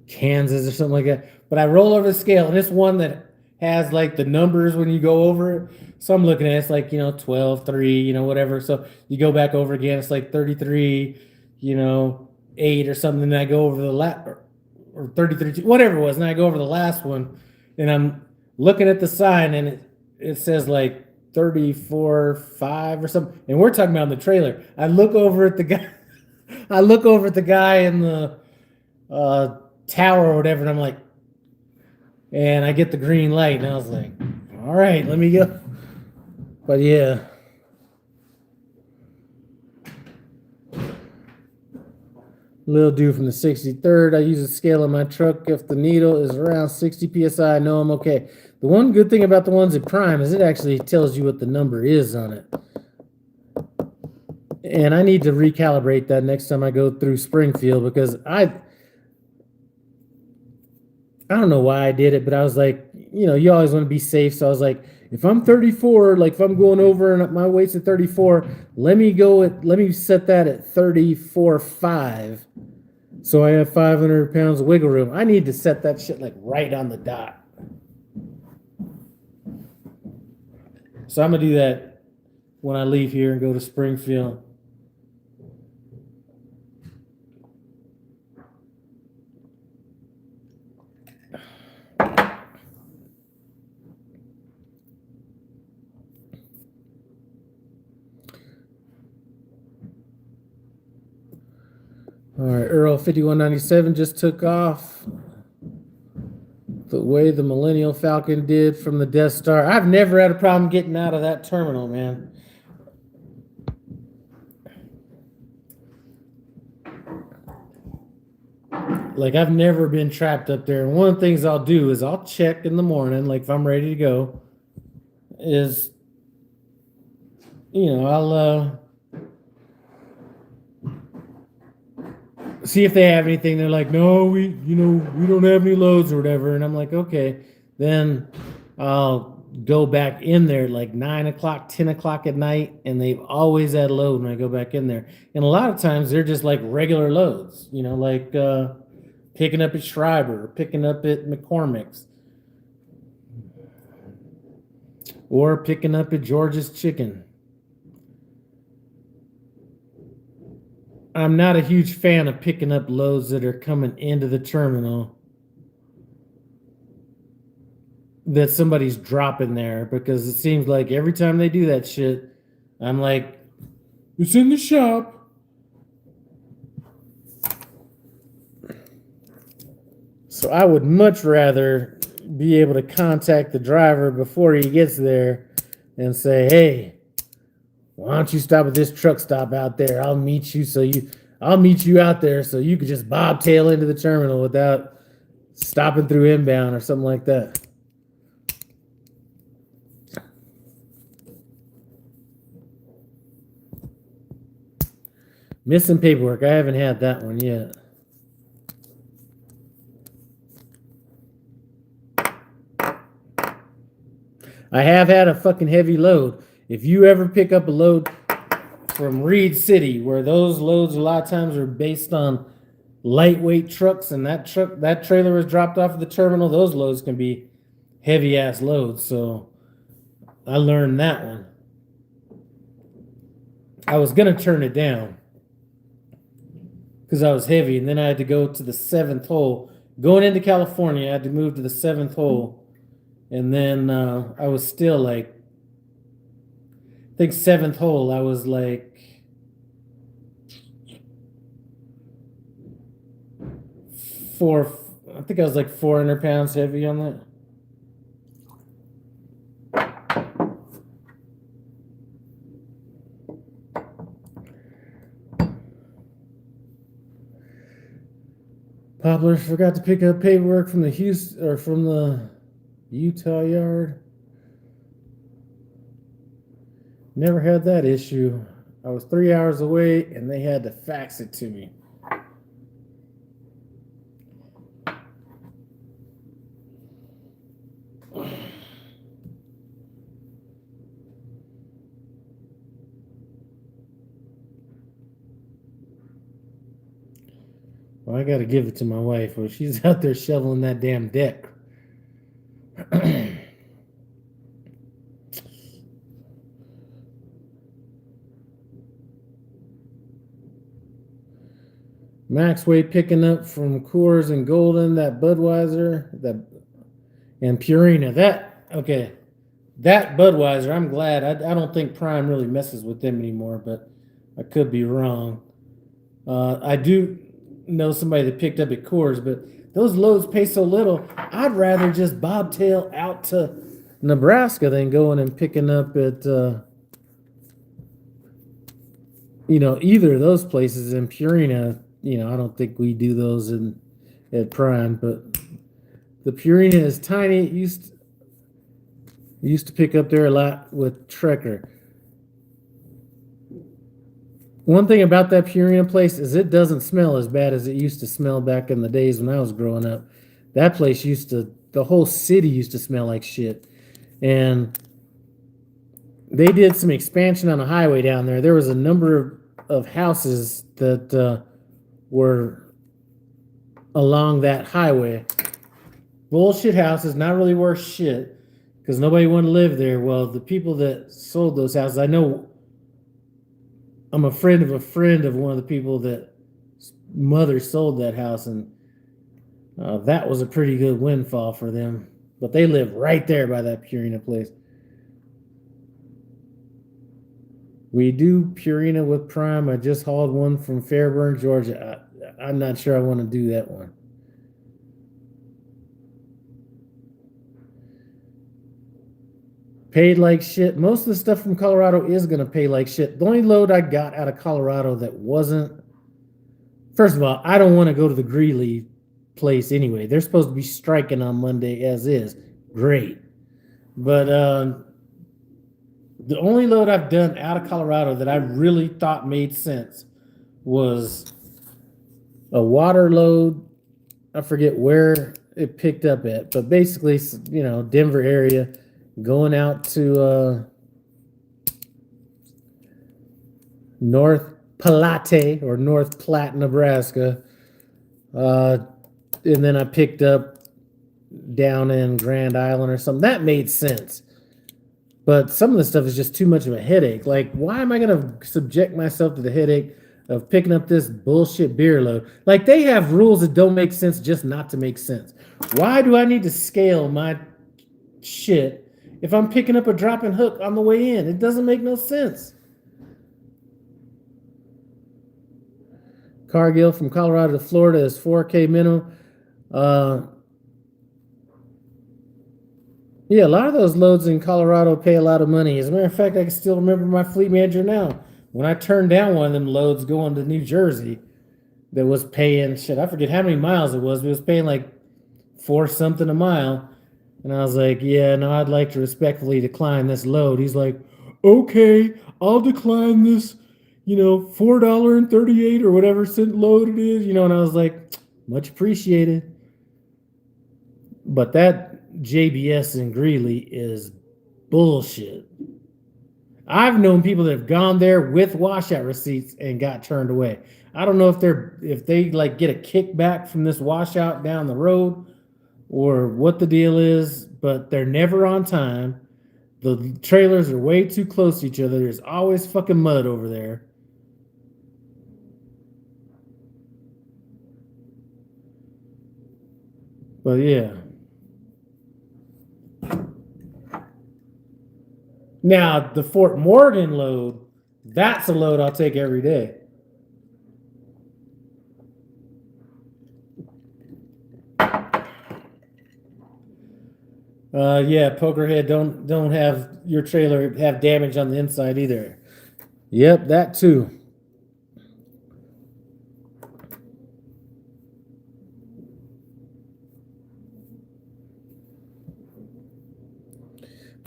Kansas or something like that. But I roll over the scale, and it's one that has like the numbers when you go over it. So I'm looking at it, it's like, 12, 3, whatever. So you go back over again, it's like 33, 8 or something. And I go over the last, or 33, whatever it was. And I go over the last one, and I'm looking at the sign, and it says like 34.5 or something. And we're talking about in the trailer. I look over at the guy. I look over at the guy in the tower or whatever, and I'm like, and I get the green light, and I was like, all right, let me go. But yeah. Little dude from the 63rd. I use a scale in my truck. If the needle is around 60 psi, I know I'm okay. The one good thing about the ones at Prime is it actually tells you what the number is on it. And I need to recalibrate that next time I go through Springfield, because I don't know why I did it, but I was like, you always want to be safe. So I was like, if I'm 34, like if I'm going over and my weight's at 34, let me set that at 34.5. So I have 500 pounds of wiggle room. I need to set that shit like right on the dot. So I'm going to do that when I leave here and go to Springfield. All right, Earl 5197 just took off the way the Millennial Falcon did from the Death Star. I've never had a problem getting out of that terminal, man. Like, I've never been trapped up there. And one of the things I'll do is I'll check in the morning, like if I'm ready to go, is, I'll see if they have anything. They're like, no, we don't have any loads or whatever. And I'm like, okay. Then I'll go back in there like 9 o'clock, 10 o'clock at night, and they've always had a load when I go back in there. And a lot of times they're just like regular loads, like picking up at Schreiber, picking up at McCormick's, or picking up at George's Chicken. I'm not a huge fan of picking up loads that are coming into the terminal that somebody's dropping there, because it seems like every time they do that shit, I'm like, it's in the shop. So I would much rather be able to contact the driver before he gets there and say, hey, why don't you stop at this truck stop out there? I'll meet you out there so you could just bobtail into the terminal without stopping through inbound or something like that. Missing paperwork. I haven't had that one yet. I have had a fucking heavy load. If you ever pick up a load from Reed City, where those loads a lot of times are based on lightweight trucks, and that trailer was dropped off at the terminal, those loads can be heavy ass loads. So I learned that one. I was gonna turn it down because I was heavy, and then I had to go to the 7th hole. Going into California, I had to move to the 7th hole. And then I was still like, I think 7th hole, I was like I think I was like 400 pounds heavy on that. Poplar forgot to pick up paperwork from the Utah yard. Never had that issue. I was 3 hours away and they had to fax it to me. Well, I got to give it to my wife. Well, she's out there shoveling that damn deck. Maxway picking up from Coors and Golden, that Budweiser, and Purina. That Budweiser, I'm glad. I don't think Prime really messes with them anymore, but I could be wrong. I do know somebody that picked up at Coors, but those loads pay so little. I'd rather just bobtail out to Nebraska than going and picking up at either of those places. In Purina, I don't think we do those at Prime, but the Purina is tiny. It used to pick up there a lot with Trekker. One thing about that Purina place is it doesn't smell as bad as it used to smell back in the days when I was growing up. That place the whole city used to smell like shit. And they did some expansion on the highway down there. There was a number of houses that were along that highway. Bullshit houses, not really worth shit, because nobody wanted to live there. Well, the people that sold those houses, I know I'm a friend of one of the people that mother sold that house, and that was a pretty good windfall for them. But they live right there by that Purina place. We do Purina with Prime. I just hauled one from Fairburn, Georgia. I'm not sure I want to do that one. Paid like shit. Most of the stuff from Colorado is going to pay like shit. The only load I got out of Colorado that wasn't... First of all, I don't want to go to the Greeley place anyway. They're supposed to be striking on Monday as is. Great. But the only load I've done out of Colorado that I really thought made sense was a water load. I forget where it picked up at, but basically, Denver area, going out to North Platte or North Platte, Nebraska. And then I picked up down in Grand Island or something. That made sense. But some of the stuff is just too much of a headache. Like, why am I going to subject myself to the headache of picking up this bullshit beer load? Like, they have rules that don't make sense just not to make sense. Why do I need to scale my shit if I'm picking up a drop and hook on the way in? It doesn't make no sense. Cargill from Colorado to Florida is $4K minimum. Yeah, a lot of those loads in Colorado pay a lot of money. As a matter of fact, I can still remember my fleet manager now. When I turned down one of them loads going to New Jersey that was paying, I forget how many miles it was, but it was paying like $4 something a mile. And I was like, yeah, no, I'd like to respectfully decline this load. He's like, okay, I'll decline this, $4.38 or whatever cent load it is, and I was like, much appreciated. But that JBS in Greeley is bullshit. I've known people that have gone there with washout receipts and got turned away. I don't know if they like get a kickback from this washout down the road or what the deal is, but they're never on time. The trailers are way too close to each other. There's always fucking mud over there. But yeah. Now, the Fort Morgan load, that's a load I'll take every day. Yeah, Pokerhead, don't have your trailer have damage on the inside either. Yep, that too.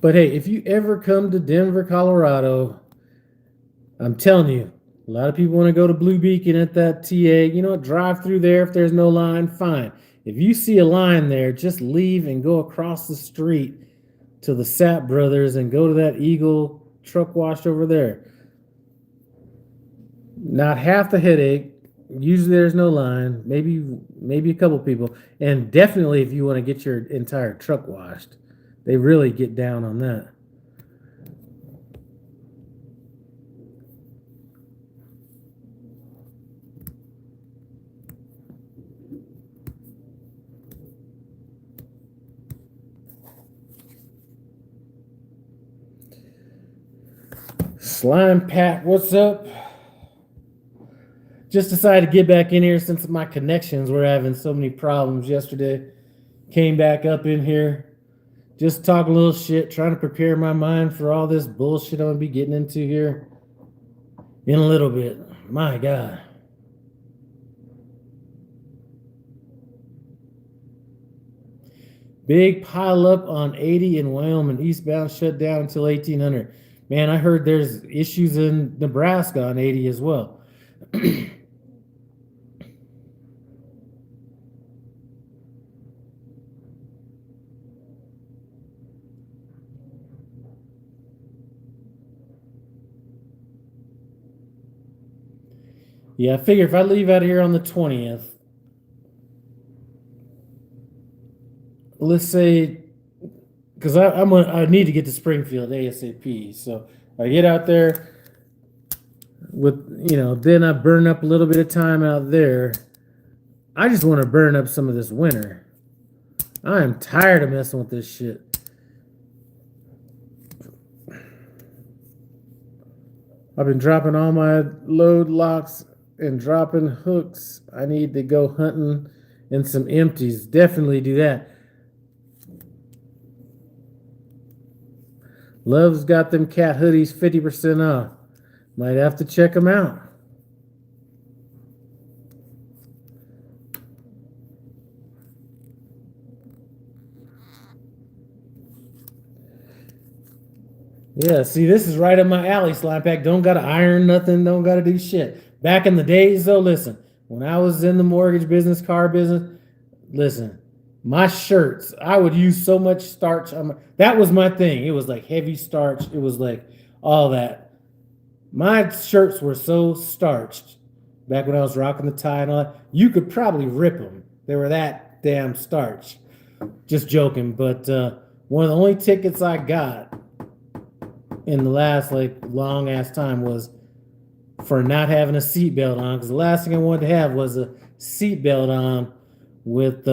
But hey, if you ever come to Denver, Colorado, I'm telling you, a lot of people want to go to Blue Beacon at that TA. Drive through there if there's no line, fine. If you see a line there, just leave and go across the street to the Sapp Brothers and go to that Eagle truck wash over there. Not half the headache. Usually there's no line. Maybe a couple people, and definitely if you want to get your entire truck washed, they really get down on that. Slime Pat, what's up? Just decided to get back in here since my connections were having so many problems yesterday. Came back up in here. Just talk a little shit, trying to prepare my mind for all this bullshit I'm going to be getting into here in a little bit. My God. Big pile up on 80 in Wyoming, eastbound shut down until 1800. Man, I heard there's issues in Nebraska on 80 as well. Yeah, I figure if I leave out of here on the 20th, let's say, because I need to get to Springfield ASAP. So I get out there with, then I burn up a little bit of time out there. I just want to burn up some of this winter. I am tired of messing with this shit. I've been dropping all my load locks and dropping hooks. I need to go hunting in some empties. Definitely do that. Love's got them cat hoodies 50% off. Might have to check them out. Yeah, see, this is right up my alley, Slime Pack. Don't gotta iron nothing, don't gotta do shit. Back in the days, though, listen, when I was in the mortgage business, car business, listen, my shirts, I would use so much starch on that was my thing. It was like heavy starch, it was like all that. My shirts were so starched back when I was rocking the tie and all that. You could probably rip them. They were that damn starch. Just joking, but one of the only tickets I got in the last long ass time was for not having a seatbelt on, because the last thing I wanted to have was a seatbelt on with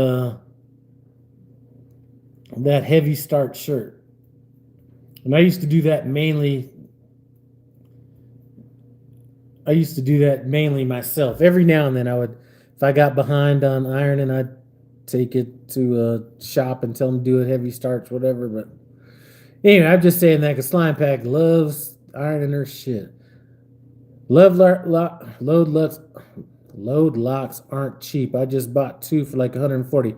that heavy starch shirt. And I used to do that mainly myself. Every now and then if I got behind on ironing, I'd take it to a shop and tell them to do it heavy starch, whatever. But anyway, I'm just saying that because Slime Pack loves ironing her shit. Load locks aren't cheap. I just bought 2 for like 140.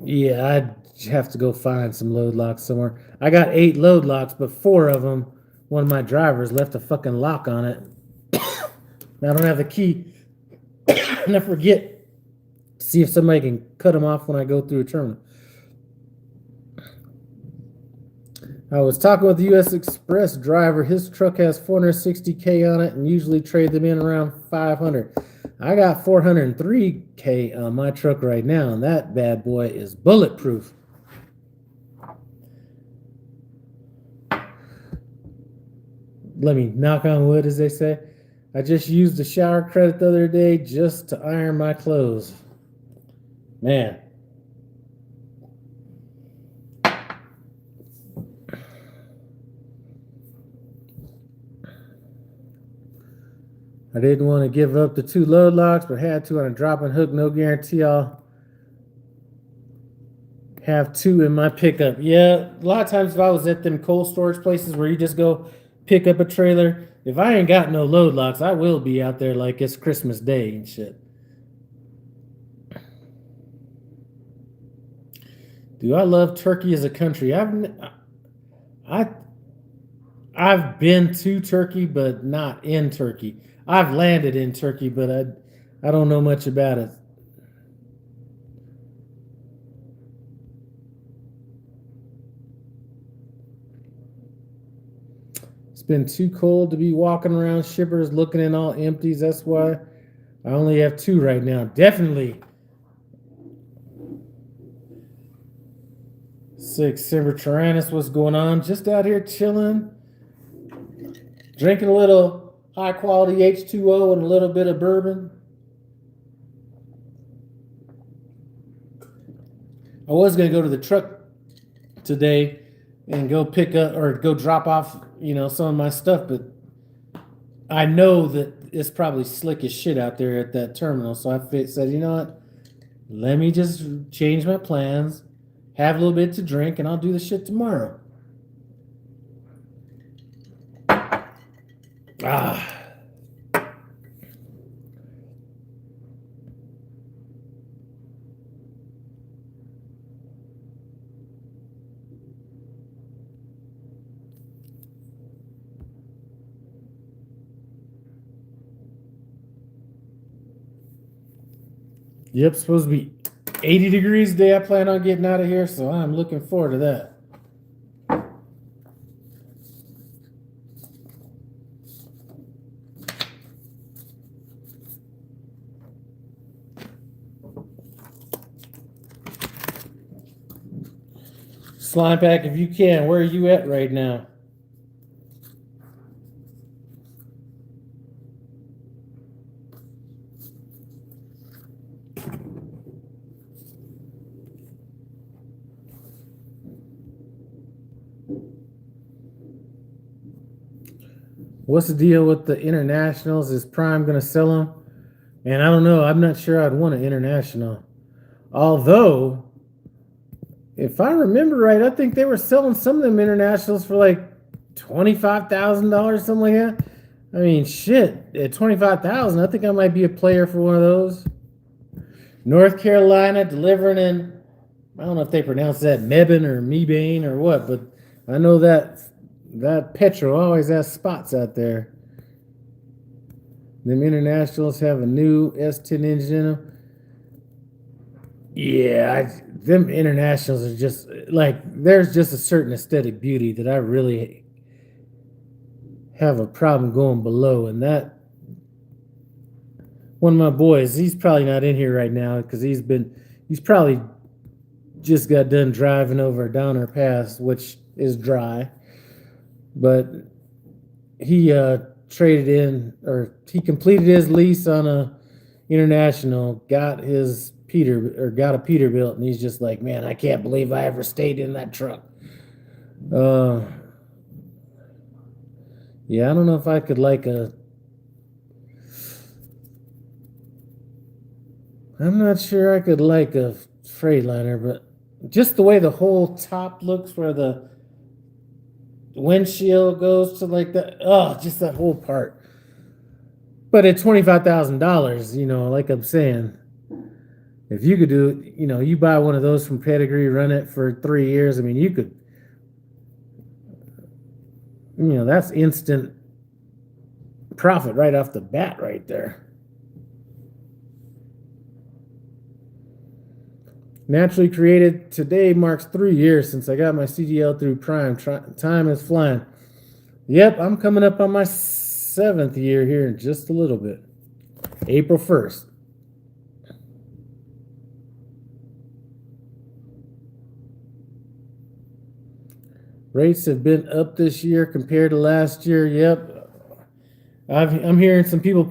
Yeah, I'd have to go find some load locks somewhere. I got 8 load locks, but 4 of them, one of my drivers left a fucking lock on it. Now I don't have the key, and I forget. See if somebody can cut them off when I go through a terminal. I was talking with the U.S. Express driver. His truck has 460K on it and usually trade them in around 500. I got 403K on my truck right now, and that bad boy is bulletproof. Let me knock on wood, as they say. I just used the shower credit the other day just to iron my clothes. Man. I didn't want to give up the 2 load locks, but had to on a drop and hook. No guarantee I'll have 2 in my pickup. Yeah, a lot of times if I was at them cold storage places where you just go pick up a trailer, if I ain't got no load locks, I will be out there like it's Christmas Day and shit. Do I love Turkey as a country? I've been to Turkey, but not in Turkey. I've landed in Turkey, but I don't know much about it. been too cold to be walking around shippers looking in all empties. That's why I only have 2 right now. Definitely 6 Simber Tyrannus. What's going on? Just out here chilling, drinking a little high quality H2O and a little bit of bourbon. I was going to go to the truck today and go pick up or go drop off, some of my stuff, but I know that it's probably slick as shit out there at that terminal. So I said, you know what? Let me just change my plans, have a little bit to drink, and I'll do the shit tomorrow. Yep, supposed to be 80 degrees today. I plan on getting out of here, so I'm looking forward to that. Slime Pack, if you can, where are you at right now? What's the deal with the internationals? Is Prime going to sell them? And I don't know. I'm not sure I'd want an international. Although, if I remember right, I think they were selling some of them internationals for like $25,000, something like that. I mean, shit, at $25,000, I think I might be a player for one of those. North Carolina delivering in, I don't know if they pronounce that Mebane or Mebane or what, but I know that petrol always has spots out there. Them internationals have a new S10 engine in them. Yeah, them internationals are just like, there's just a certain aesthetic beauty that I really have a problem going below. And that one of my boys, he's probably not in here right now because he's probably just got done driving over Donner Pass, which is dry. But he traded in, or he completed his lease on a international, got a Peterbilt, and he's just like, man, I can't believe I ever stayed in that truck. Yeah, I don't know if I could I'm not sure I could like a Freightliner, but just the way the whole top looks, where the windshield goes to like that, just that whole part. But at $25,000, like I'm saying, if you could do, you buy one of those from Pedigree, run it for 3 years, I mean, you could, that's instant profit right off the bat right there. Naturally created today marks 3 years since I got my CDL through Prime. Time is flying. Yep, I'm coming up on my 7th year here in just a little bit. April 1st. Rates have been up this year compared to last year. Yep. I'm hearing some people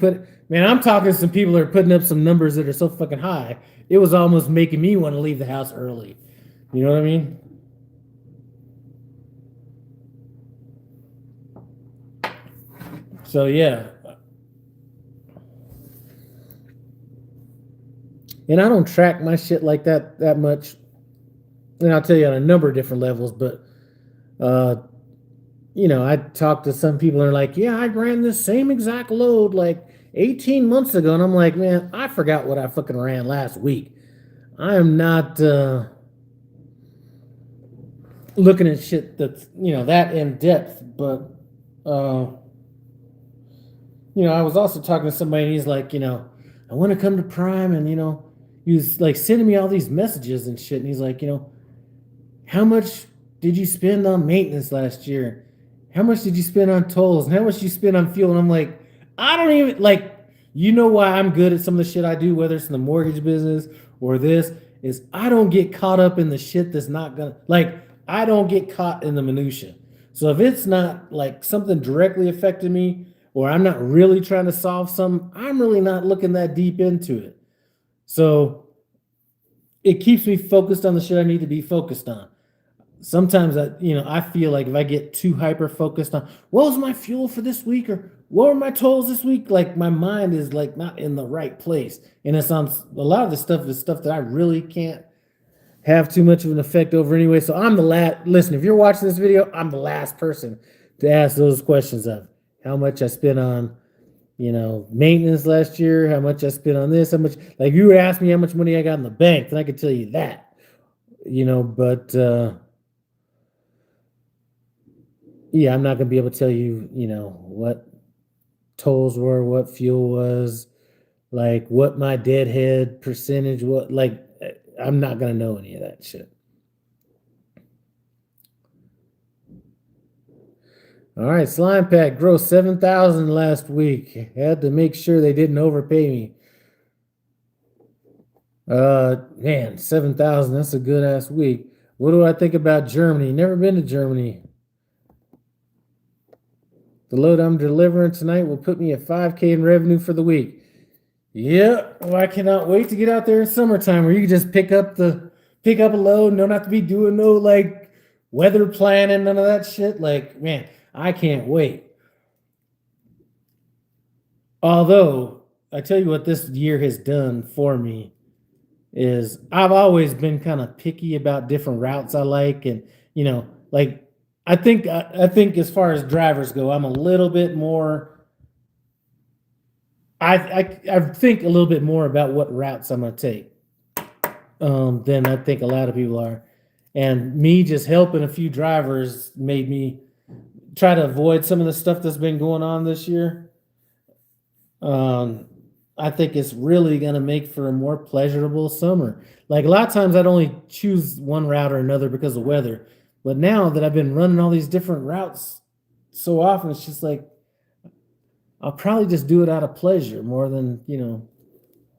I'm talking to some people that are putting up some numbers that are so fucking high. It was almost making me want to leave the house early. You know what I mean? So, yeah. And I don't track my shit like that much. And I'll tell you on a number of different levels, but, I talked to some people and they're like, yeah, I ran this same exact load like 18 months ago. And I'm like, man, I forgot what I fucking ran last week. I am not looking at shit that's, that in depth. But, I was also talking to somebody and he's like, I want to come to Prime, and, he was like sending me all these messages and shit. And he's like, how much did you spend on maintenance last year? how much did you spend on tolls? And how much you spend on fuel? And I'm like, I don't even like, why I'm good at some of the shit I do, whether it's in the mortgage business or this, is I don't get caught up in the shit that's not gonna, like, I don't get caught in the minutia. So if it's not like something directly affecting me, or I'm not really trying to solve something, I'm really not looking that deep into it. So it keeps me focused on the shit I need to be focused on. Sometimes I feel like if I get too hyper focused on what was my fuel for this week or what were my tolls this week, like my mind is like not in the right place. And it's on a lot of the stuff is stuff that I really can't have too much of an effect over anyway. So I'm the last. Listen, if you're watching this video, I'm the last person to ask those questions of how much I spent on, maintenance last year, how much I spent on this, how much. Like you would ask me how much money I got in the bank, then I could tell you that, But yeah, I'm not gonna be able to tell you, what tolls were, what fuel was, like what my deadhead percentage was. Like I'm not gonna know any of that shit. All right, Slime Pack grossed 7,000 last week. Had to make sure they didn't overpay me. Man, 7,000. That's a good ass week. What do I think about Germany? Never been to Germany. The load I'm delivering tonight will put me at 5K in revenue for the week. Yeah, well, I cannot wait to get out there in summertime where you can just pick up a load and don't have to be doing no like weather planning, none of that shit. Like, man, I can't wait. Although, I tell you what this year has done for me is I've always been kind of picky about different routes I like. And, like I think as far as drivers go, I'm a little bit more I think a little bit more about what routes I'm gonna take than I think a lot of people are. And me just helping a few drivers made me try to avoid some of the stuff that's been going on this year. I think it's really going to make for a more pleasurable summer. Like a lot of times I'd only choose one route or another because of weather. But now that I've been running all these different routes so often, it's just like, I'll probably just do it out of pleasure more than,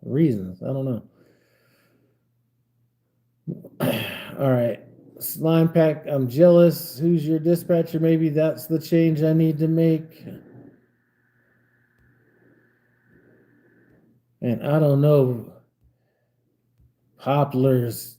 reasons. I don't know. All right. Slime Pack, I'm jealous. Who's your dispatcher? Maybe that's the change I need to make. And I don't know. Poplars.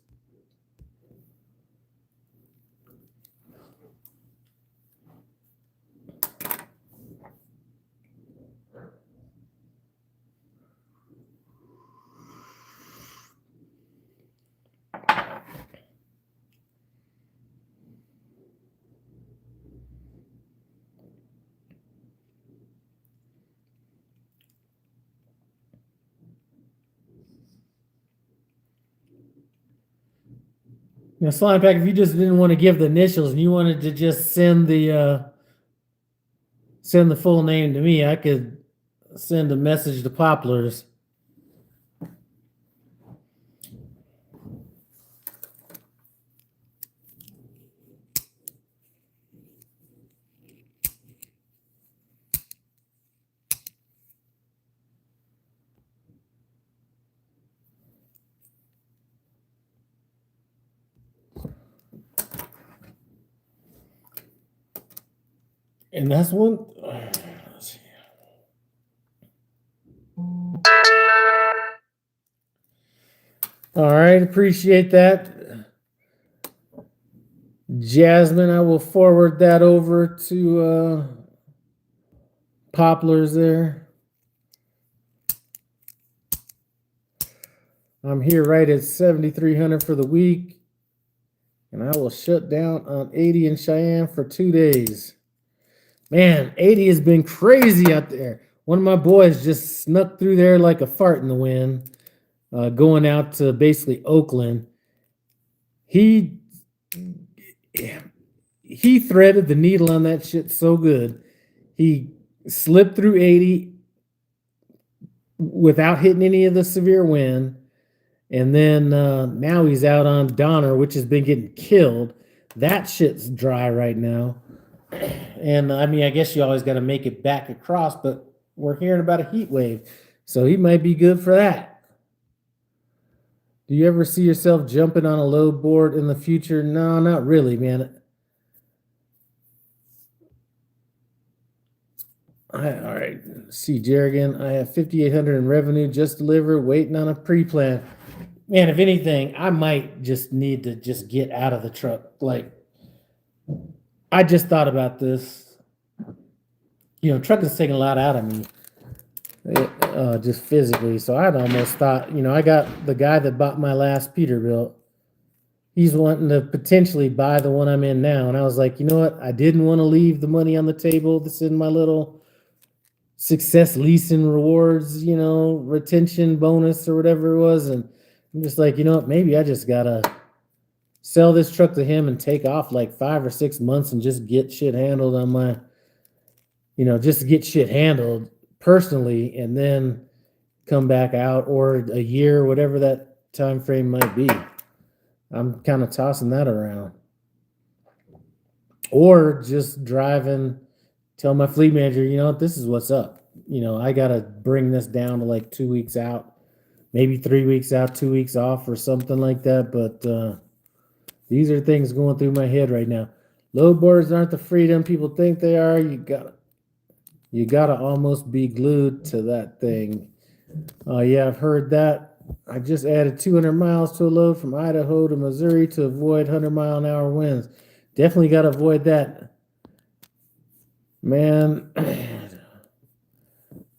Slime Pack, if you just didn't want to give the initials and you wanted to just send the full name to me, I could send a message to Poplars. And that's one. Let's see. All right, appreciate that. Jasmine, I will forward that over to Poplars there. I'm here right at 7,300 for the week. And I will shut down on 80 in Cheyenne for 2 days. Man, 80 has been crazy out there. One of my boys just snuck through there like a fart in the wind, going out to basically Oakland. He threaded the needle on that shit so good. He slipped through 80 without hitting any of the severe wind. And then now he's out on Donner, which has been getting killed. That shit's dry right now. And I mean, I guess you always got to make it back across, but we're hearing about a heat wave, so he might be good for that. Do you ever see yourself jumping on a load board in the future? No, not really, man. All right, see Jerrigan. I have 5,800 in revenue just delivered, waiting on a pre-plan. Man, if anything, I might just need to just get out of the truck. Like, I just thought about this. Trucking's taking a lot out of me, just physically. So I'd almost thought, I got the guy that bought my last Peterbilt. He's wanting to potentially buy the one I'm in now. And I was like, you know what? I didn't want to leave the money on the table that's in my little success leasing rewards, retention bonus or whatever it was. And I'm just like, maybe I just got to sell this truck to him and take off like 5 or 6 months and just get shit handled on my, just get shit handled personally and then come back out, or a year, whatever that time frame might be. I'm kind of tossing that around. Or just driving, tell my fleet manager, this is what's up. I got to bring this down to like 2 weeks out, maybe 3 weeks out, 2 weeks off or something like that. But these are things going through my head right now. Load boards aren't the freedom people think they are. You gotta almost be glued to that thing. Yeah, I've heard that. I just added 200 miles to a load from Idaho to Missouri to avoid 100-mile-an-hour winds. Definitely got to avoid that. Man,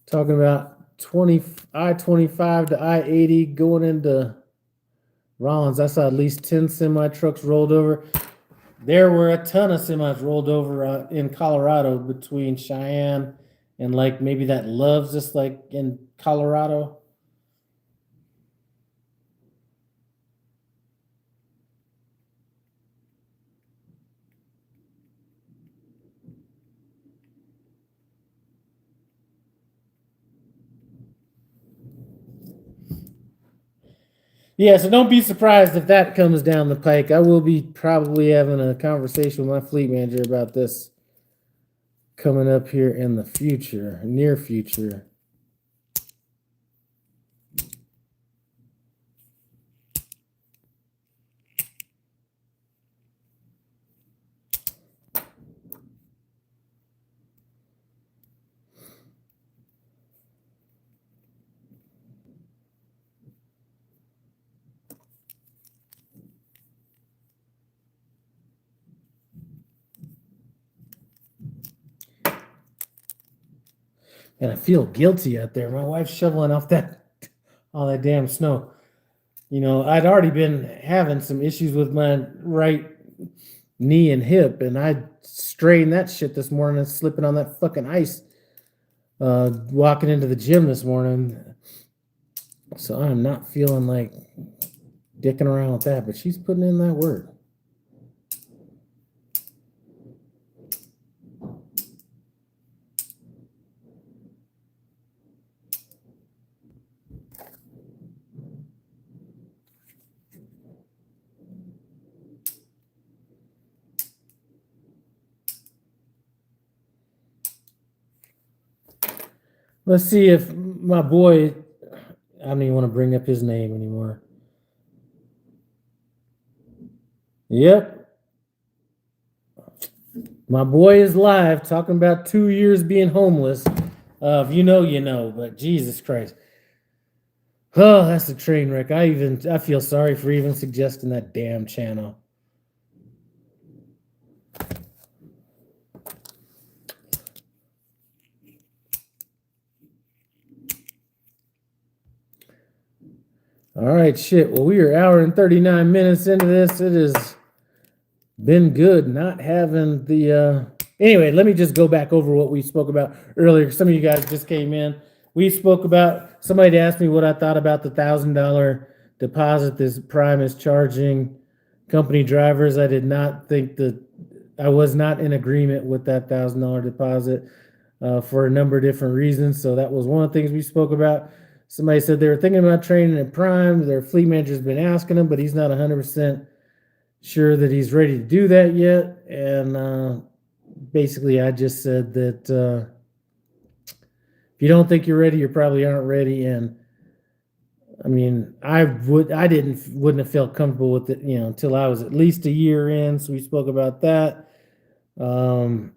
talking about I-25 to I-80 going into Rollins. I saw at least 10 semi-trucks rolled over. There were a ton of semis rolled over in Colorado between Cheyenne and like maybe that Love's just like in Colorado. Yeah, so don't be surprised if that comes down the pike. I will be probably having a conversation with my fleet manager about this coming up here in the future, near future. And I feel guilty out there. My wife's shoveling off all that damn snow. I'd already been having some issues with my right knee and hip, and I strained that shit this morning, slipping on that fucking ice, walking into the gym this morning. So I'm not feeling like dicking around with that, but she's putting in that work. Let's see if my boy, I don't even want to bring up his name anymore. Yep. My boy is live talking about 2 years being homeless. If you know, but Jesus Christ. Oh, that's a train wreck. I feel sorry for even suggesting that damn channel. All right, shit. Well, we are an hour and 39 minutes into this. It has been good not having the... Anyway, let me just go back over what we spoke about earlier. Some of you guys just came in. We spoke about... Somebody asked me what I thought about the $1,000 deposit this Prime is charging company drivers. I did not think that... I was not in agreement with that $1,000 deposit for a number of different reasons. So that was one of the things we spoke about. Somebody said they were thinking about training at Prime. Their fleet manager's been asking him, but he's not 100% sure that he's ready to do that yet. And basically I just said that if you don't think you're ready, you probably aren't ready. And I mean, wouldn't have felt comfortable with it, until I was at least a year in. So we spoke about that. Um,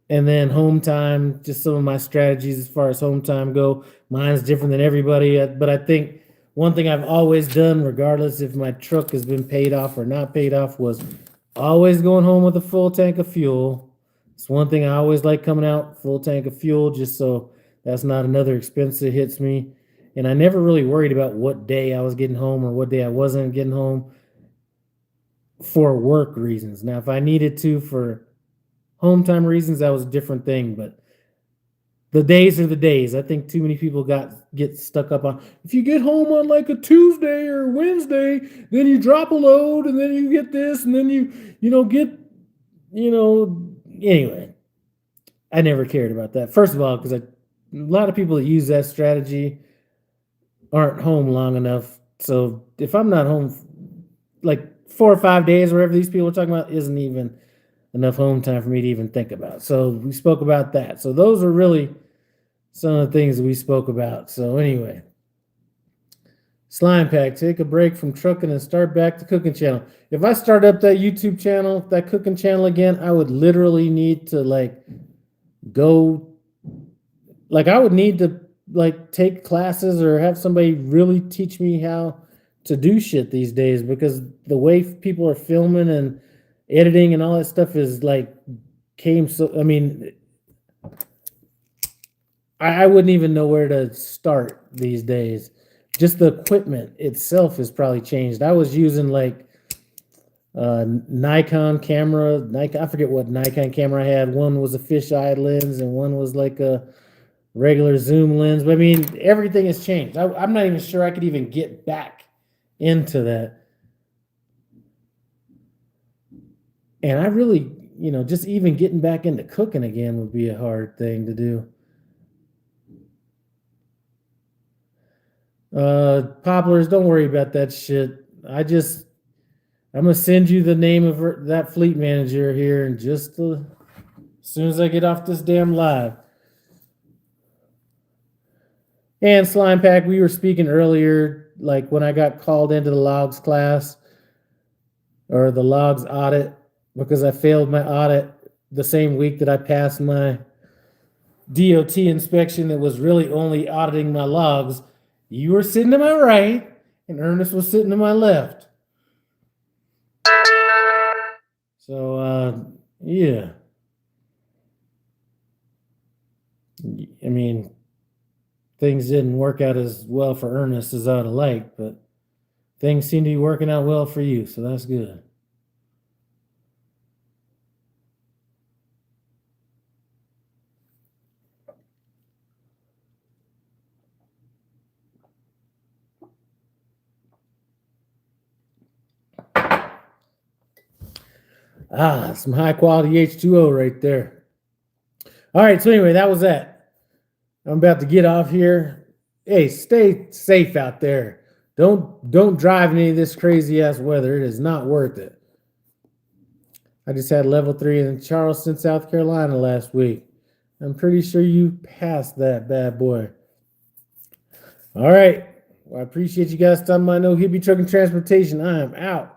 and then home time, just some of my strategies as far as home time go. Mine's different than everybody, but I think one thing I've always done, regardless if my truck has been paid off or not paid off, was always going home with a full tank of fuel. It's one thing I always like, coming out full tank of fuel, just so that's not another expense that hits me. And I never really worried about what day I was getting home or what day I wasn't getting home for work reasons. Now, if I needed to for home time reasons, that was a different thing. But the days are the days. I think too many people get stuck up on, if you get home on like a Tuesday or Wednesday, then you drop a load and then you get this and then anyway. I never cared about that. First of all, because a lot of people that use that strategy aren't home long enough. So if I'm not home like 4 or 5 days, wherever these people are talking about, isn't even enough home time for me to even think about. So we spoke about that. So those are really some of the things that we spoke about. So anyway, Slime Pack, take a break from trucking and start back the cooking channel. If I start up that YouTube channel, that cooking channel again, I would literally need to I would need to take classes or have somebody really teach me how to do shit these days, because the way people are filming and editing and all that stuff is I wouldn't even know where to start these days. Just the equipment itself has probably changed. I was using Nikon camera. I forget what Nikon camera I had. One was a fisheye lens and one was like a regular zoom lens. But I mean, everything has changed. I'm not even sure I could even get back into that. And I really, just even getting back into cooking again would be a hard thing to do. Poplars, don't worry about that shit. I'm gonna send you the name of that fleet manager here in just as soon as I get off this damn live. And Slime Pack, we were speaking earlier, when I got called into the logs class or the logs audit, because I failed my audit the same week that I passed my DOT inspection that was really only auditing my logs. You were sitting to my right, and Ernest was sitting to my left. So, yeah. I mean, things didn't work out as well for Ernest as I'd have liked, but things seem to be working out well for you, so that's good. Some high quality H2O right there. All right, so anyway, that was that. I'm about to get off here. Hey, stay safe out there. Don't drive in any of this crazy ass weather. It is not worth it. I just had level 3 in Charleston, South Carolina last week. I'm pretty sure you passed that bad boy. All right. Well, I appreciate you guys stopping by No Hippie Trucking Transportation. I am out.